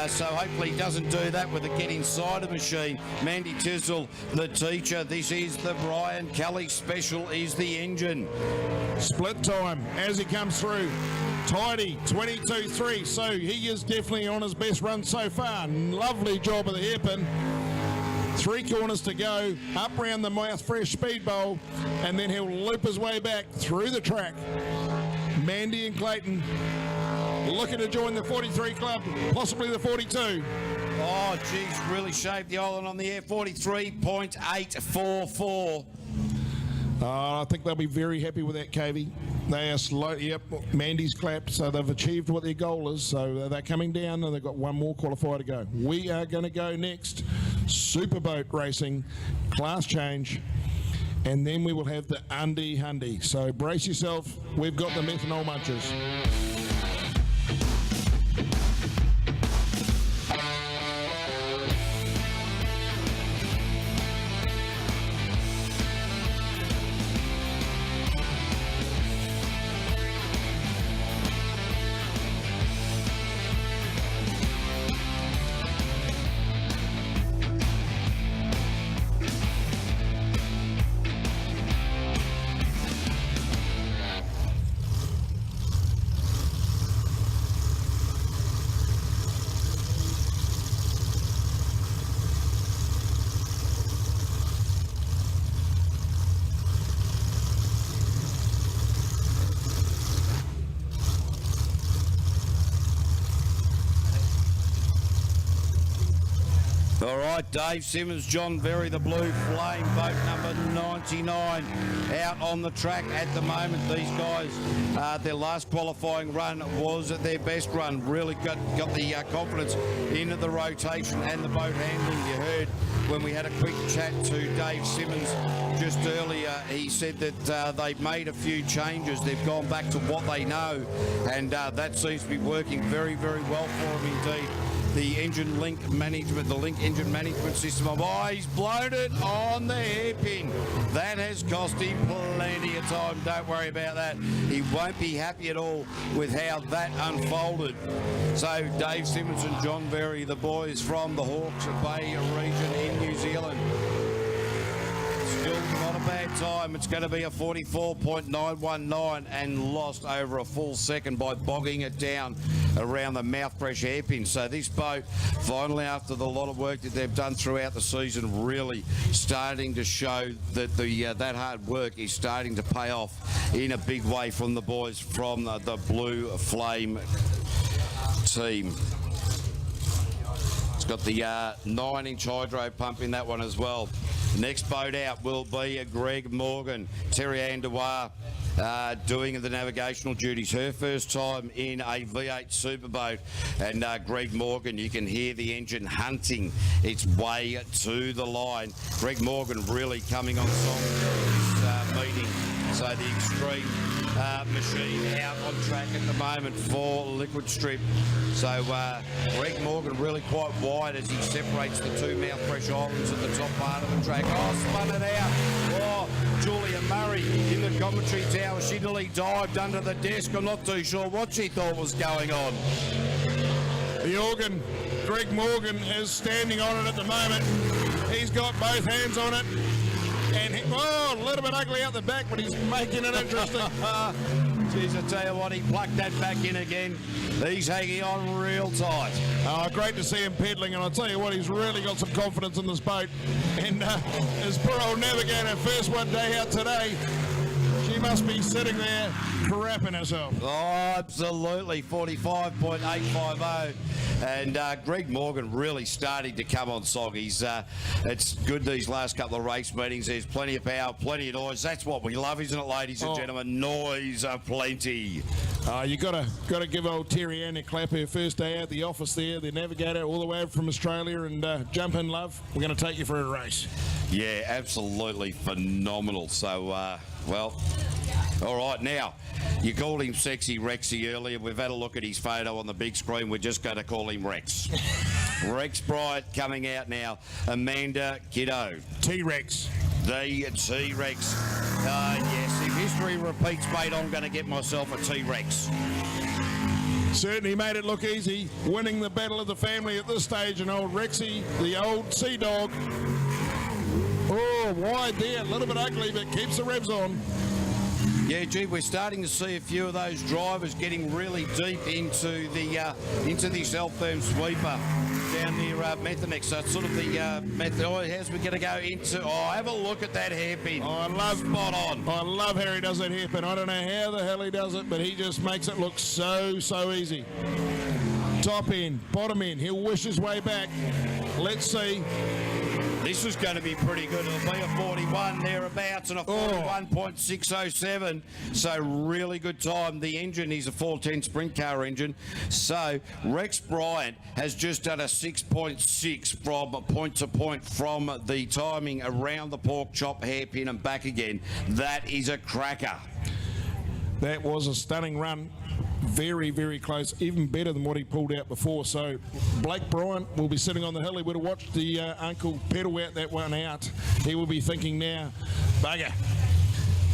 Speaker 1: so hopefully he doesn't do that with a get inside a machine. Mandy Tisdall, the teacher. This is the Brian Kelly special, is the engine.
Speaker 3: Split time as he comes through. Tidy, 22.3, so he is definitely on his best run so far. Lovely job of the hairpin. 3 corners to go, up round the mouth fresh speed bowl, and then he'll loop his way back through the track. Mandy and Clayton looking to join the 43 club, possibly the 42.
Speaker 1: Oh, geez, really shaved the island on the air. 43.844.
Speaker 3: I think they'll be very happy with that, KV. They are slow. Yep, Mandy's clapped, so they've achieved what their goal is. So they're coming down, and they've got one more qualifier to go. We are going to go next. Superboat racing, class change, and then we will have the Undy Hundy. So brace yourself. We've got the methanol munchers.
Speaker 1: All right, Dave Simmons, John Berry, the Blue Flame, boat number 99, out on the track at the moment. These guys, their last qualifying run was their best run. Really got the confidence into the rotation and the boat handling. You heard when we had a quick chat to Dave Simmons just earlier, he said that they've made a few changes. They've gone back to what they know, and that seems to be working very, very well for them indeed. The engine link management, the link engine management system. Oh, he's blown it on the hairpin. That has cost him plenty of time. Don't worry about that. He won't be happy at all with how that unfolded. So Dave Simmons and John Berry, the boys from the Hawke's Bay region in New Zealand. Still not a bad time. It's going to be a 44.919 and lost over a full second by bogging it down around the mouth-fresh hairpin. So this boat, finally, after the lot of work that they've done throughout the season, really starting to show that that hard work is starting to pay off in a big way from the boys from the Blue Flame team. It's got the 9-inch hydro pump in that one as well. Next boat out will be Greg Morgan. Terry Andoir doing the navigational duties. Her first time in a V8 superboat. And Greg Morgan, you can hear the engine hunting its way to the line. Greg Morgan really coming on song during this meeting. So the Extreme machine out on track at the moment for Liquid Strip. So Greg Morgan really quite wide as he separates the two mouth-fresh islands at the top part of the track. Oh, spun it out. Oh, Julia Murray in the commentary tower. She nearly dived under the desk. I'm not too sure what she thought was going on.
Speaker 3: The organ, Greg Morgan is standing on it at the moment. He's got both hands on it. And a little bit ugly out the back, but he's making it interesting.
Speaker 1: Jeez, I tell you what, he plucked that back in again. He's hanging on real tight.
Speaker 3: Oh, great to see him pedaling, and I'll tell you what, he's really got some confidence in this boat. And his poor old navigator, first one day out today, she must be sitting there crapping herself.
Speaker 1: Oh, absolutely, 45.850. And Greg Morgan really starting to come on song. It's good these last couple of race meetings. There's plenty of power, plenty of noise. That's what we love, isn't it, ladies and gentlemen? Noise aplenty.
Speaker 3: You got to give old Terry Ann a clap. Her first day out the office there, the navigator all the way from Australia, and jump in, love. We're going to take you for a race.
Speaker 1: Yeah, absolutely phenomenal. So, well, all right, now, you called him Sexy Rexy earlier. We've had a look at his photo on the big screen. We're just going to call him Rex. Rex Bryant coming out now. Amanda Kiddo.
Speaker 3: T-Rex.
Speaker 1: The T-Rex. Yes, if history repeats, mate, I'm going to get myself a T-Rex.
Speaker 3: Certainly made it look easy, winning the battle of the family at this stage, and old Rexy, the old sea dog. Oh, wide there, a little bit ugly, but keeps the revs on.
Speaker 1: Yeah, gee, we're starting to see a few of those drivers getting really deep into this Altherm sweeper down near Methanex. So it's sort of the method. Oh, as we're going to go into. Oh, have a look at that hairpin.
Speaker 3: Oh, I love
Speaker 1: spot on.
Speaker 3: I love how he does that hairpin. I don't know how the hell he does it, but he just makes it look so easy. Top end, bottom end. He'll wish his way back. Let's see.
Speaker 1: This is going to be pretty good. It'll be a 41 thereabouts and a 41.607. So really good time. The engine is a 410 sprint car engine. So Rex Bryant has just done a 6.6 from point to point from the timing around the pork chop hairpin and back again. That is a cracker.
Speaker 3: That was a stunning run. Very close, even better than what he pulled out before. So Blake Bryant will be sitting on the hill. He would have watched the uncle pedal out that one out. He will be thinking now, bugger.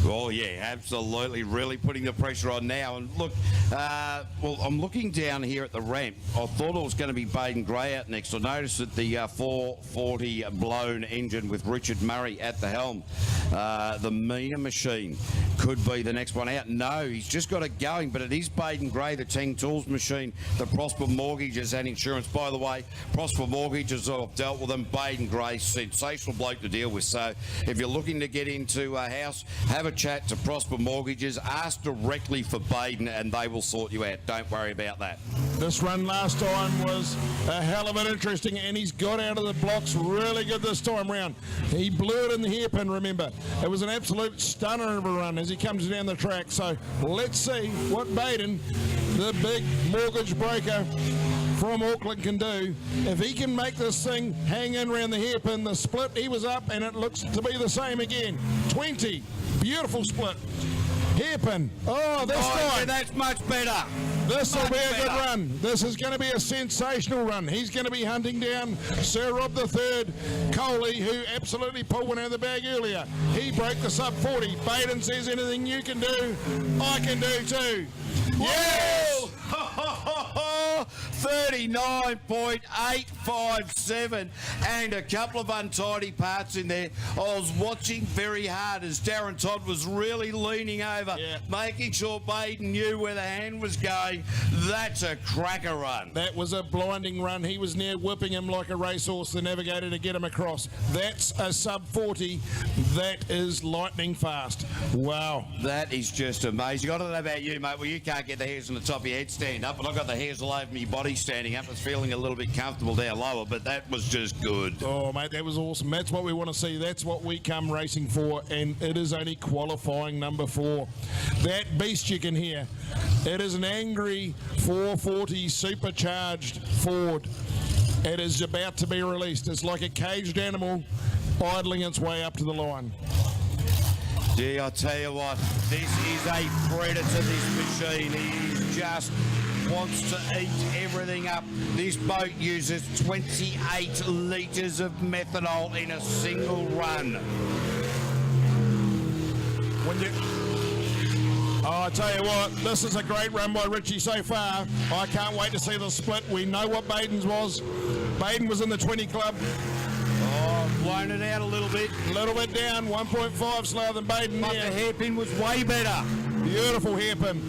Speaker 1: Oh, yeah, absolutely. Really putting the pressure on now. And look, well, I'm looking down here at the ramp. I thought it was going to be Baden Gray out next. I noticed that the 440 blown engine with Richard Murray at the helm, the Mina machine, could be the next one out. No, he's just got it going, but it is Baden Gray, the Teng Tools machine, the Prosper Mortgages and Insurance. By the way, Prosper Mortgages, I've dealt with them. Baden Gray, sensational bloke to deal with. So if you're looking to get into a house, have a chat to Prosper Mortgages. Ask directly for Baden and they will sort you out. Don't worry about that.
Speaker 3: This run last time was a hell of an interesting, and he's got out of the blocks really good this time round. He blew it in the hairpin, remember. It was an absolute stunner of a run as he comes down the track. So let's see what Baden, the big mortgage broker from Auckland, can do. If he can make this thing hang in around the hairpin, the split, he was up, and it looks to be the same again. 20, beautiful split. Hairpin, oh, this time.
Speaker 1: That's much better.
Speaker 3: This will be a good run. This is going to be a sensational run. He's going to be hunting down Sir Rob III, Coley, who absolutely pulled one out of the bag earlier. He broke the sub 40. Baden says anything you can do, I can do too. Yes!
Speaker 1: 39.857 and a couple of untidy parts in there. I was watching very hard as Darren Todd was really leaning over, making sure Baden knew where the hand was going. That's a cracker run.
Speaker 3: That was a blinding run. He was near whipping him like a racehorse, the navigator, to get him across. That's a sub 40. That is lightning fast. Wow.
Speaker 1: That is just amazing. I don't know about you, mate. Well, you can't get the hairs on the top of your head stand up, but I've got the hairs all over my body standing up. It's feeling a little bit comfortable down lower, but that was just good.
Speaker 3: Oh, mate, that was awesome. That's what we want to see. That's what we come racing for, and it is only qualifying number 4. That beast you can hear, it is an angry 440 supercharged Ford. It is about to be released. It's like a caged animal idling its way up to the line.
Speaker 1: Gee, I tell you what, this is a predator, this machine. He just wants to eat everything up. This boat uses 28 litres of methanol in a single run.
Speaker 3: I tell you what, this is a great run by Richie so far. I can't wait to see the split. We know what Baden's was. Baden was in the 20 club.
Speaker 1: Oh, blown it out a little bit.
Speaker 3: A little bit down, 1.5 slower than Baden.
Speaker 1: But the hairpin was way better.
Speaker 3: Beautiful hairpin.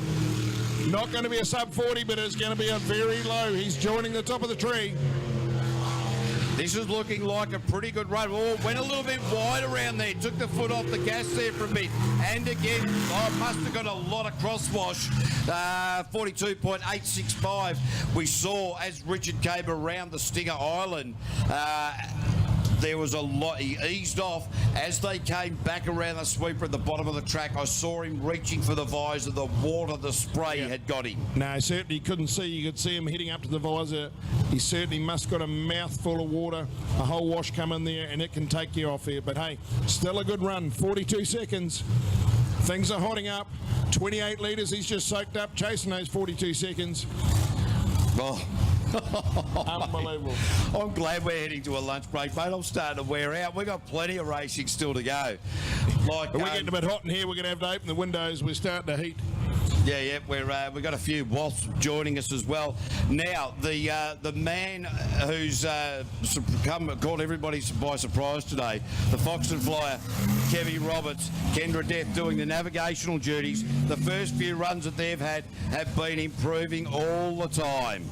Speaker 3: Not going to be a sub 40, but it's going to be a very low. He's joining the top of the tree.
Speaker 1: This is looking like a pretty good run. Oh, went a little bit wide around there. Took the foot off the gas there for a bit. And again, must have got a lot of crosswash. 42.865. We saw as Richard came around the Stinger Island, there was a lot. He eased off as they came back around the sweeper at the bottom of the track. I saw him reaching for the visor. The water, the spray had got him.
Speaker 3: No, certainly couldn't see. You could see him heading up to the visor. He certainly must got a mouthful of water. A whole wash come in there and it can take you off there. But hey, still a good run. 42 seconds. Things are hotting up. 28 litres he's just soaked up, chasing those 42 seconds.
Speaker 1: Oh.
Speaker 3: Unbelievable.
Speaker 1: I'm glad we're heading to a lunch break, mate. I'm starting to wear out. We've got plenty of racing still to go.
Speaker 3: We're getting a bit hot in here. We're going to have to open the windows. We're starting to heat.
Speaker 1: Yeah, we've got a few wasps joining us as well. Now, the man who's caught everybody by surprise today, the Foxton Flyer, Kevy Roberts, Kendra Death doing the navigational duties. The first few runs that they've had have been improving all the time.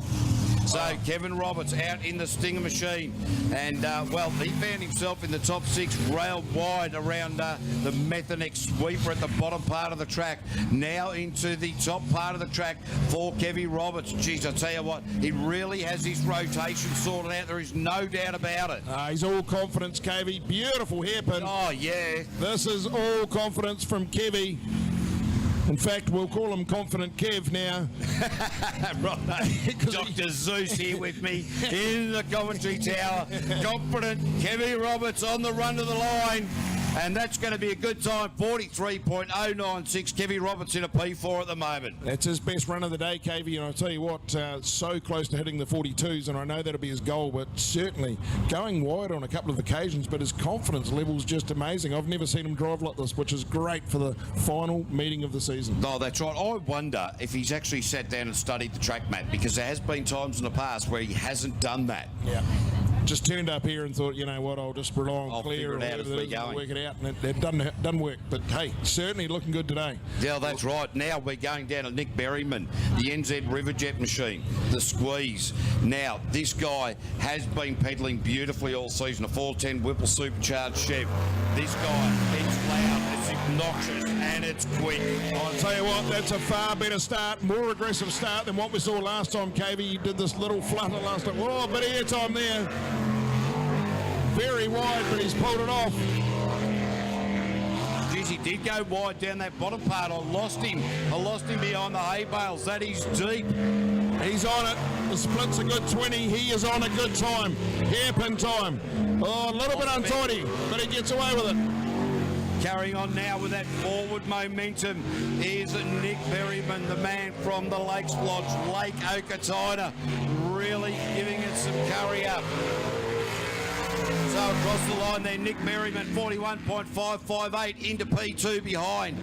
Speaker 1: So Kevin Roberts out in the Stinger machine, and he found himself in the top 6, railed wide around the Methanex sweeper at the bottom part of the track. Now into the top part of the track for Kevin Roberts. Geez, I tell you what, he really has his rotation sorted out. There is no doubt about it.
Speaker 3: He's all confidence, Kevy. Beautiful hairpin.
Speaker 1: Oh yeah.
Speaker 3: This is all confidence from Kevy. In fact, we'll call him Confident Kev now.
Speaker 1: Right. Dr. Zeus here with me in the commentary tower. Confident Kevy Roberts on the run to the line. And that's going to be a good time, 43.096. Kevy Roberts in a P4 at the moment.
Speaker 3: That's his best run of the day, Kevy, and I'll tell you what, so close to hitting the 42s, and I know that'll be his goal, but certainly going wide on a couple of occasions, but his confidence level's just amazing. I've never seen him drive like this, which is great for the final meeting of the season.
Speaker 1: Oh, that's right. I wonder if he's actually sat down and studied the track map, because there has been times in the past where he hasn't done that.
Speaker 3: Yeah. Just turned up here and thought, you know what, I'll just rely on clear
Speaker 1: and
Speaker 3: work it out, and it doesn't work. But hey, certainly looking good today.
Speaker 1: Yeah, that's right. Now we're going down to Nick Berryman, the NZ Riverjet machine, the squeeze. Now, this guy has been pedaling beautifully all season, a 410 Whipple supercharged Chev. This guy, it's loud. It's obnoxious, and it's quick.
Speaker 3: I'll tell you what, that's a far better start, more aggressive start than what we saw last time. KV, he did this little flutter last time. Oh, but air time there. Very wide, but he's pulled it off.
Speaker 1: Geez, he did go wide down that bottom part. I lost him behind the hay bales. That is deep.
Speaker 3: He's on it. The split's a good 20. He is on a good time. Hairpin time. Oh, a little bit untidy, but he gets away with it.
Speaker 1: Carrying on now with that forward momentum is Nick Berryman, the man from the Lakes Lodge, Lake Okataina, really giving it some curry up. So across the line there, Nick Berryman, 41.558 into P2 behind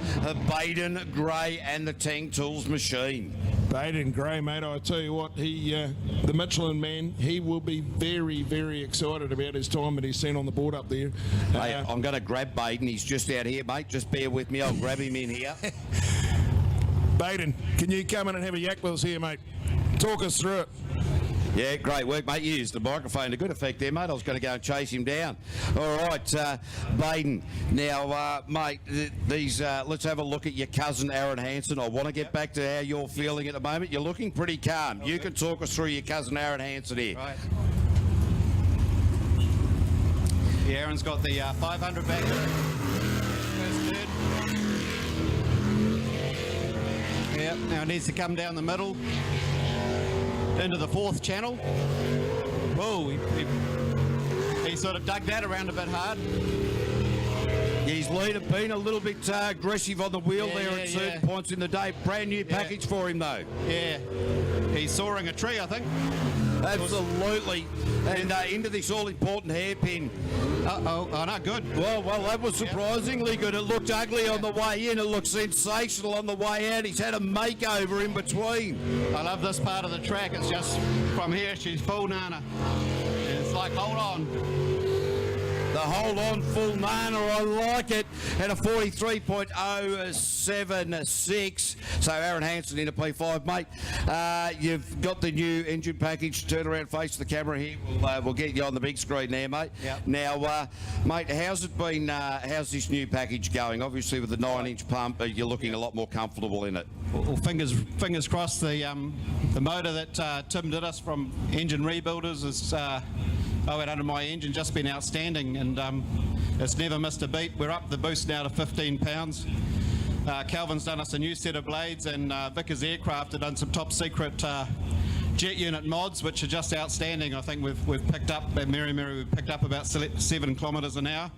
Speaker 1: Baden Gray and the Tang Tools machine.
Speaker 3: Baden Gray, mate, I tell you what, the Michelin man, he will be very, very excited about his time that he's seen on the board up there.
Speaker 1: Hey, I'm going to grab Baden. He's just out here, mate. Just bear with me. I'll grab him in here.
Speaker 3: Baden, can you come in and have a yak with us here, mate? Talk us through it.
Speaker 1: Yeah, great work, mate. You used the microphone to good effect there, mate. I was going to go and chase him down. All right, Baden. Now, mate, let's have a look at your cousin, Aaron Hansen. I want to get back to how you're feeling at the moment. You're looking pretty calm. Okay. You can talk us through your cousin, Aaron Hansen here.
Speaker 4: Right. Yeah, Aaron's got the 500 back there. First third. Yeah, now it needs to come down the middle. Into the fourth channel. Whoa, he sort of dug that around a bit hard.
Speaker 1: Yeah, his leader been a little bit aggressive on the wheel there at certain points in the day. Brand new package for him though.
Speaker 4: Yeah, he's soaring a tree, I think.
Speaker 1: Absolutely. And into this all-important hairpin.
Speaker 4: Oh, not good.
Speaker 1: Well, that was surprisingly good. It looked ugly on the way in. It looked sensational on the way out. He's had a makeover in between.
Speaker 4: I love this part of the track. It's just from here, she's full nana. It's like, hold on.
Speaker 1: The hold on full nana, I like it. And a 43.076. So Aaron Hansen into P5, mate. You've got the new engine package. Turn around, face the camera here. We'll get you on the big screen there, mate.
Speaker 4: Yep.
Speaker 1: Now, mate, how's it been? How's this new package going? Obviously, with the 9-inch pump, you're looking a lot more comfortable in it.
Speaker 4: Well, fingers crossed. The motor that Tim did us from Engine Rebuilders is. I went under my engine, just been outstanding, and it's never missed a beat. We're up the boost now to 15 pounds. Calvin's done us a new set of blades, and Vickers Aircraft have done some top secret jet unit mods, which are just outstanding. I think we've picked up at Mary, we've picked up about 7 kilometres an hour.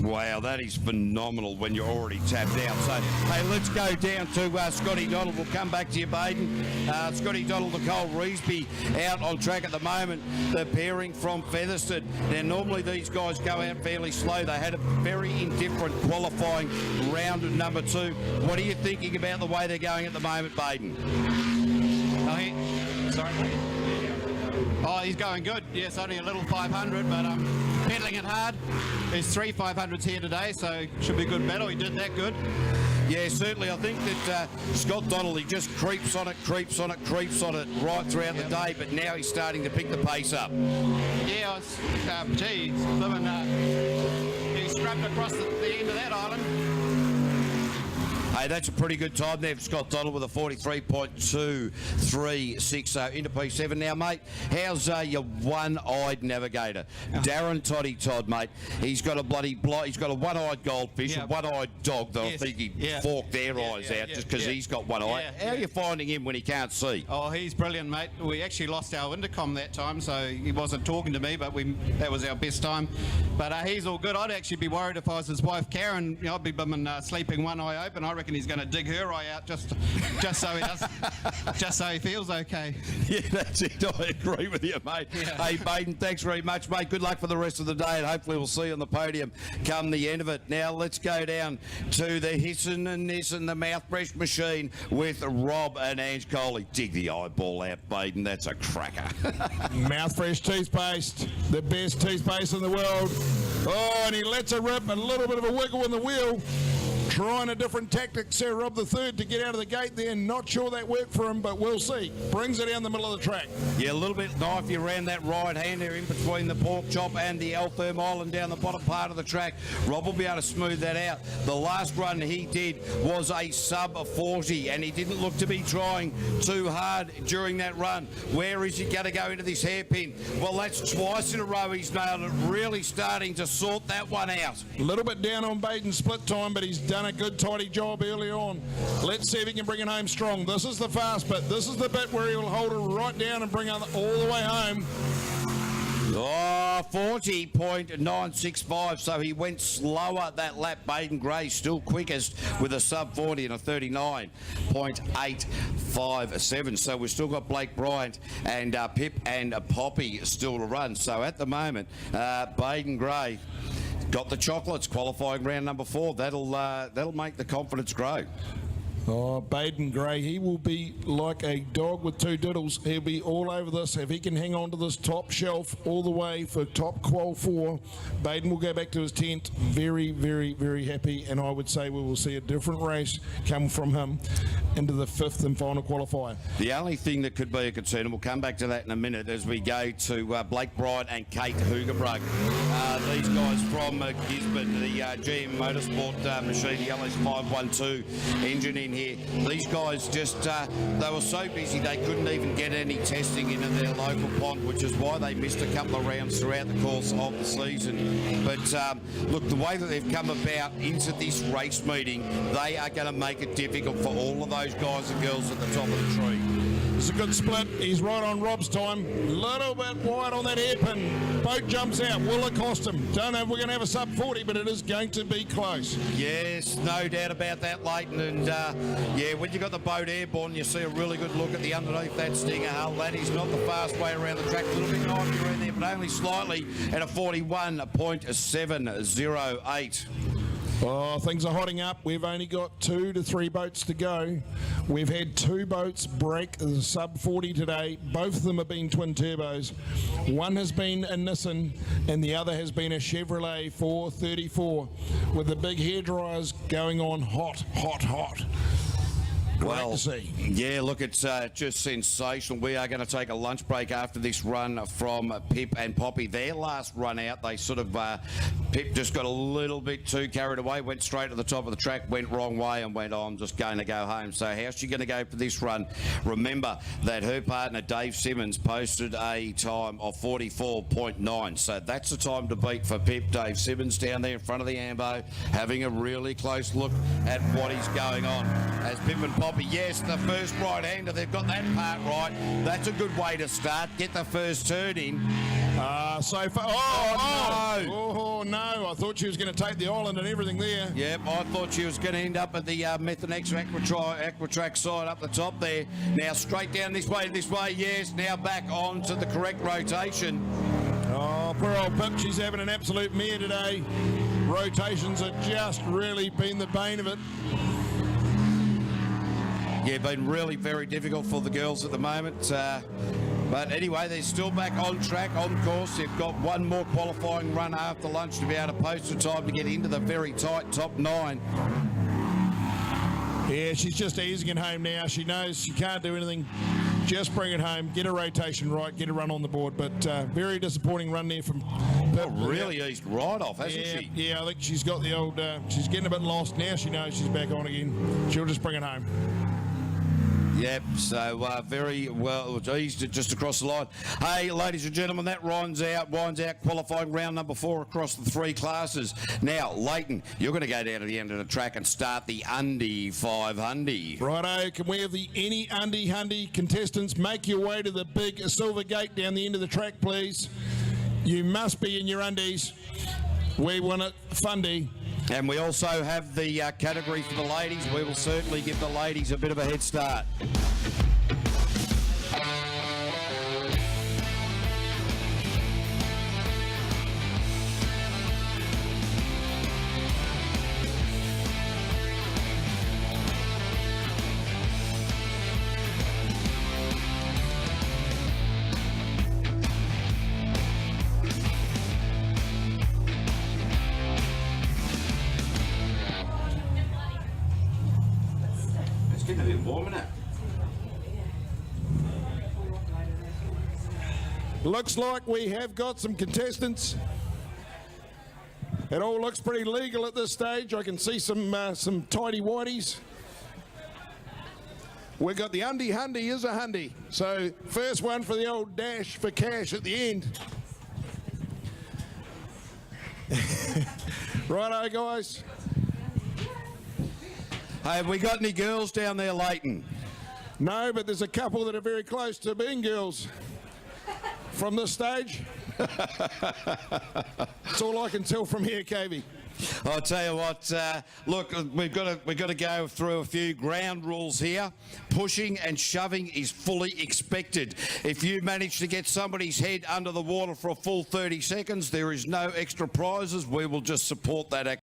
Speaker 1: Wow, that is phenomenal when you're already tapped out. So, hey, let's go down to Scotty Donald. We'll come back to you, Baden. Scotty Donald, Nicole Reesby out on track at the moment. The pairing from Featherston. Now, normally these guys go out fairly slow. They had a very indifferent qualifying round of number 2. What are you thinking about the way they're going at the moment, Baden?
Speaker 4: Oh, he's going good. Yes, only a little 500, but pedaling it hard. There's 3 500s here today, so should be a good battle. He did that good.
Speaker 1: Yeah, certainly. I think that Scott Donnelly just creeps on it right throughout the day, but now he's starting to pick the pace up.
Speaker 4: Yeah, he's living. He scrubbed across the end of that island.
Speaker 1: Hey, that's a pretty good time there for Scott Donald with a 43.236. So into P7 now, mate. How's your one-eyed navigator? Darren Todd, mate. He's got a he's got a one-eyed goldfish, a one-eyed dog that I think he forked their eyes out just because he's got one eye. How are you finding him when he can't see?
Speaker 4: Oh, he's brilliant, mate. We actually lost our intercom that time, so he wasn't talking to me, but that was our best time. But he's all good. I'd actually be worried if I was his wife, Karen. I'd be sleeping one eye open. I reckon he's going to dig her eye out just so he does, just so he feels okay.
Speaker 1: Yeah, that's it. I agree with you, mate. Yeah. Hey, Baden, thanks very much, mate. Good luck for the rest of the day, and hopefully we'll see you on the podium come the end of it. Now let's go down to the Hissin and Nissan, the mouthbrush machine with Rob and Ange Coley. Dig the eyeball out, Baden. That's a cracker.
Speaker 3: Mouthfresh toothpaste, the best toothpaste in the world. Oh, and he lets it rip, a little bit of a wiggle in the wheel. trying a different tactic, Sir Rob the Third, to get out of the gate there. Not sure that worked for him, but we'll see. Brings it down the middle of the track.
Speaker 1: Yeah, a little bit knifey around that right hand there in between the pork chop and the Altherm Island down the bottom part of the track. Rob will be able to smooth that out. The last run he did was a sub 40, and he didn't look to be trying too hard during that run. Where is he going to go into this hairpin? Well, that's twice in a row he's nailed it, really starting to sort that one out.
Speaker 3: A little bit down on Baden's split time, but he's done a good tidy job early on. Let's see if he can bring it home strong. This is the fast bit. This is the bit where he will hold it right down and bring it all the way home.
Speaker 1: Oh, 40.965, so he went slower that lap. Baden Gray still quickest with a sub 40 and a 39.857. So we've still got Blake Bryant and Pip and Poppy still to run. So at the moment, Baden Gray got the chocolates, qualifying round number 4. That'll make the confidence grow.
Speaker 3: Oh, Baden Gray, he will be like a dog with two diddles. He'll be all over this. If he can hang on to this top shelf all the way for top Qual4, Baden will go back to his tent very, very, very happy. And I would say we will see a different race come from him into the 5th and final qualifier.
Speaker 1: The only thing that could be a concern, and we'll come back to that in a minute as we go to Blake Bryant and Kate Hoogerbrook. These guys from Gisborne, the GM Motorsport machine, the LS512 engine in here. These guys just, they were so busy they couldn't even get any testing into their local pond, which is why they missed a couple of rounds throughout the course of the season. But look, the way that they've come about into this race meeting, they are going to make it difficult for all of those guys and girls at the top of the tree.
Speaker 3: It's a good split. He's right on Rob's time. Little bit wide on that hairpin. Boat jumps out. Will it cost him? Don't know if we're going to have a sub 40, but it is going to be close.
Speaker 1: Yes, no doubt about that, Leighton. And yeah, when you got the boat airborne, you see a really good look at the underneath that stinger hull. That is not the fast way around the track. A little bit knifey around there, but only slightly at a 41.708.
Speaker 3: Oh, things are hotting up. We've only got 2 to 3 boats to go. We've had 2 boats break the sub 40 today. Both of them have been twin turbos. One has been a Nissan and the other has been a Chevrolet 434 with the big hair dryers going on hot, hot, hot.
Speaker 1: Well,
Speaker 3: to see.
Speaker 1: Yeah, look, it's just sensational. We are going to take a lunch break after this run from Pip and Poppy. Their last run out, they sort of, Pip just got a little bit too carried away, went straight to the top of the track, went wrong way and went, oh, I'm just going to go home. So how's she going to go for this run? Remember that her partner, Dave Simmons, posted a time of 44.9. So that's the time to beat for Pip. Dave Simmons down there in front of the Ambo, having a really close look at what is going on. As Pip and Poppy, yes, the first right-hander, they've got that part right. That's a good way to start. Get the first turn in.
Speaker 3: So far, oh no, I thought she was going to take the island and everything there.
Speaker 1: Yep, I thought she was going to end up at the Methanex Aquatrack side up the top there. Now straight down this way, yes, now back on to the correct rotation.
Speaker 3: Oh, poor old Pip, she's having an absolute mare today. Rotations have just really been the bane of it.
Speaker 1: Yeah, been really very difficult for the girls at the moment. But anyway, they're still back on track, on course. They've got one more qualifying run after lunch to be able to post a time to get into the very tight top 9.
Speaker 3: Yeah, she's just easing it home now. She knows she can't do anything. Just bring it home, get a rotation right, get a run on the board. But very disappointing run there from Pip.
Speaker 1: Oh, really eased right off, hasn't she?
Speaker 3: Yeah, I think she's got the old, she's getting a bit lost. Now she knows she's back on again. She'll just bring it home.
Speaker 1: Yep, so very well eased just across the line. Hey, ladies and gentlemen, that winds out qualifying round number 4 across the 3 classes. Now, Leighton, you're going to go down to the end of the track and start the Undy 500.
Speaker 3: Righto, can we have the any Undy Hundy contestants make your way to the big silver gate down the end of the track, please? You must be in your undies. We want it fundy.
Speaker 1: And we also have the category for the ladies. We will certainly give the ladies a bit of a head start.
Speaker 3: Looks like we have got some contestants. It all looks pretty legal at this stage. I can see some tidy whities. We've got the undie hundy is a hundy. So first one for the old dash for cash at the end. Righto, guys.
Speaker 1: Hey, have we got any girls down there, Leighton?
Speaker 3: No, but there's a couple that are very close to being girls from this stage. That's all I can tell from here, KV.
Speaker 1: I'll tell you what, look, we've got to go through a few ground rules here. Pushing and shoving is fully expected. If you manage to get somebody's head under the water for a full 30 seconds, there is no extra prizes. We will just support that activity.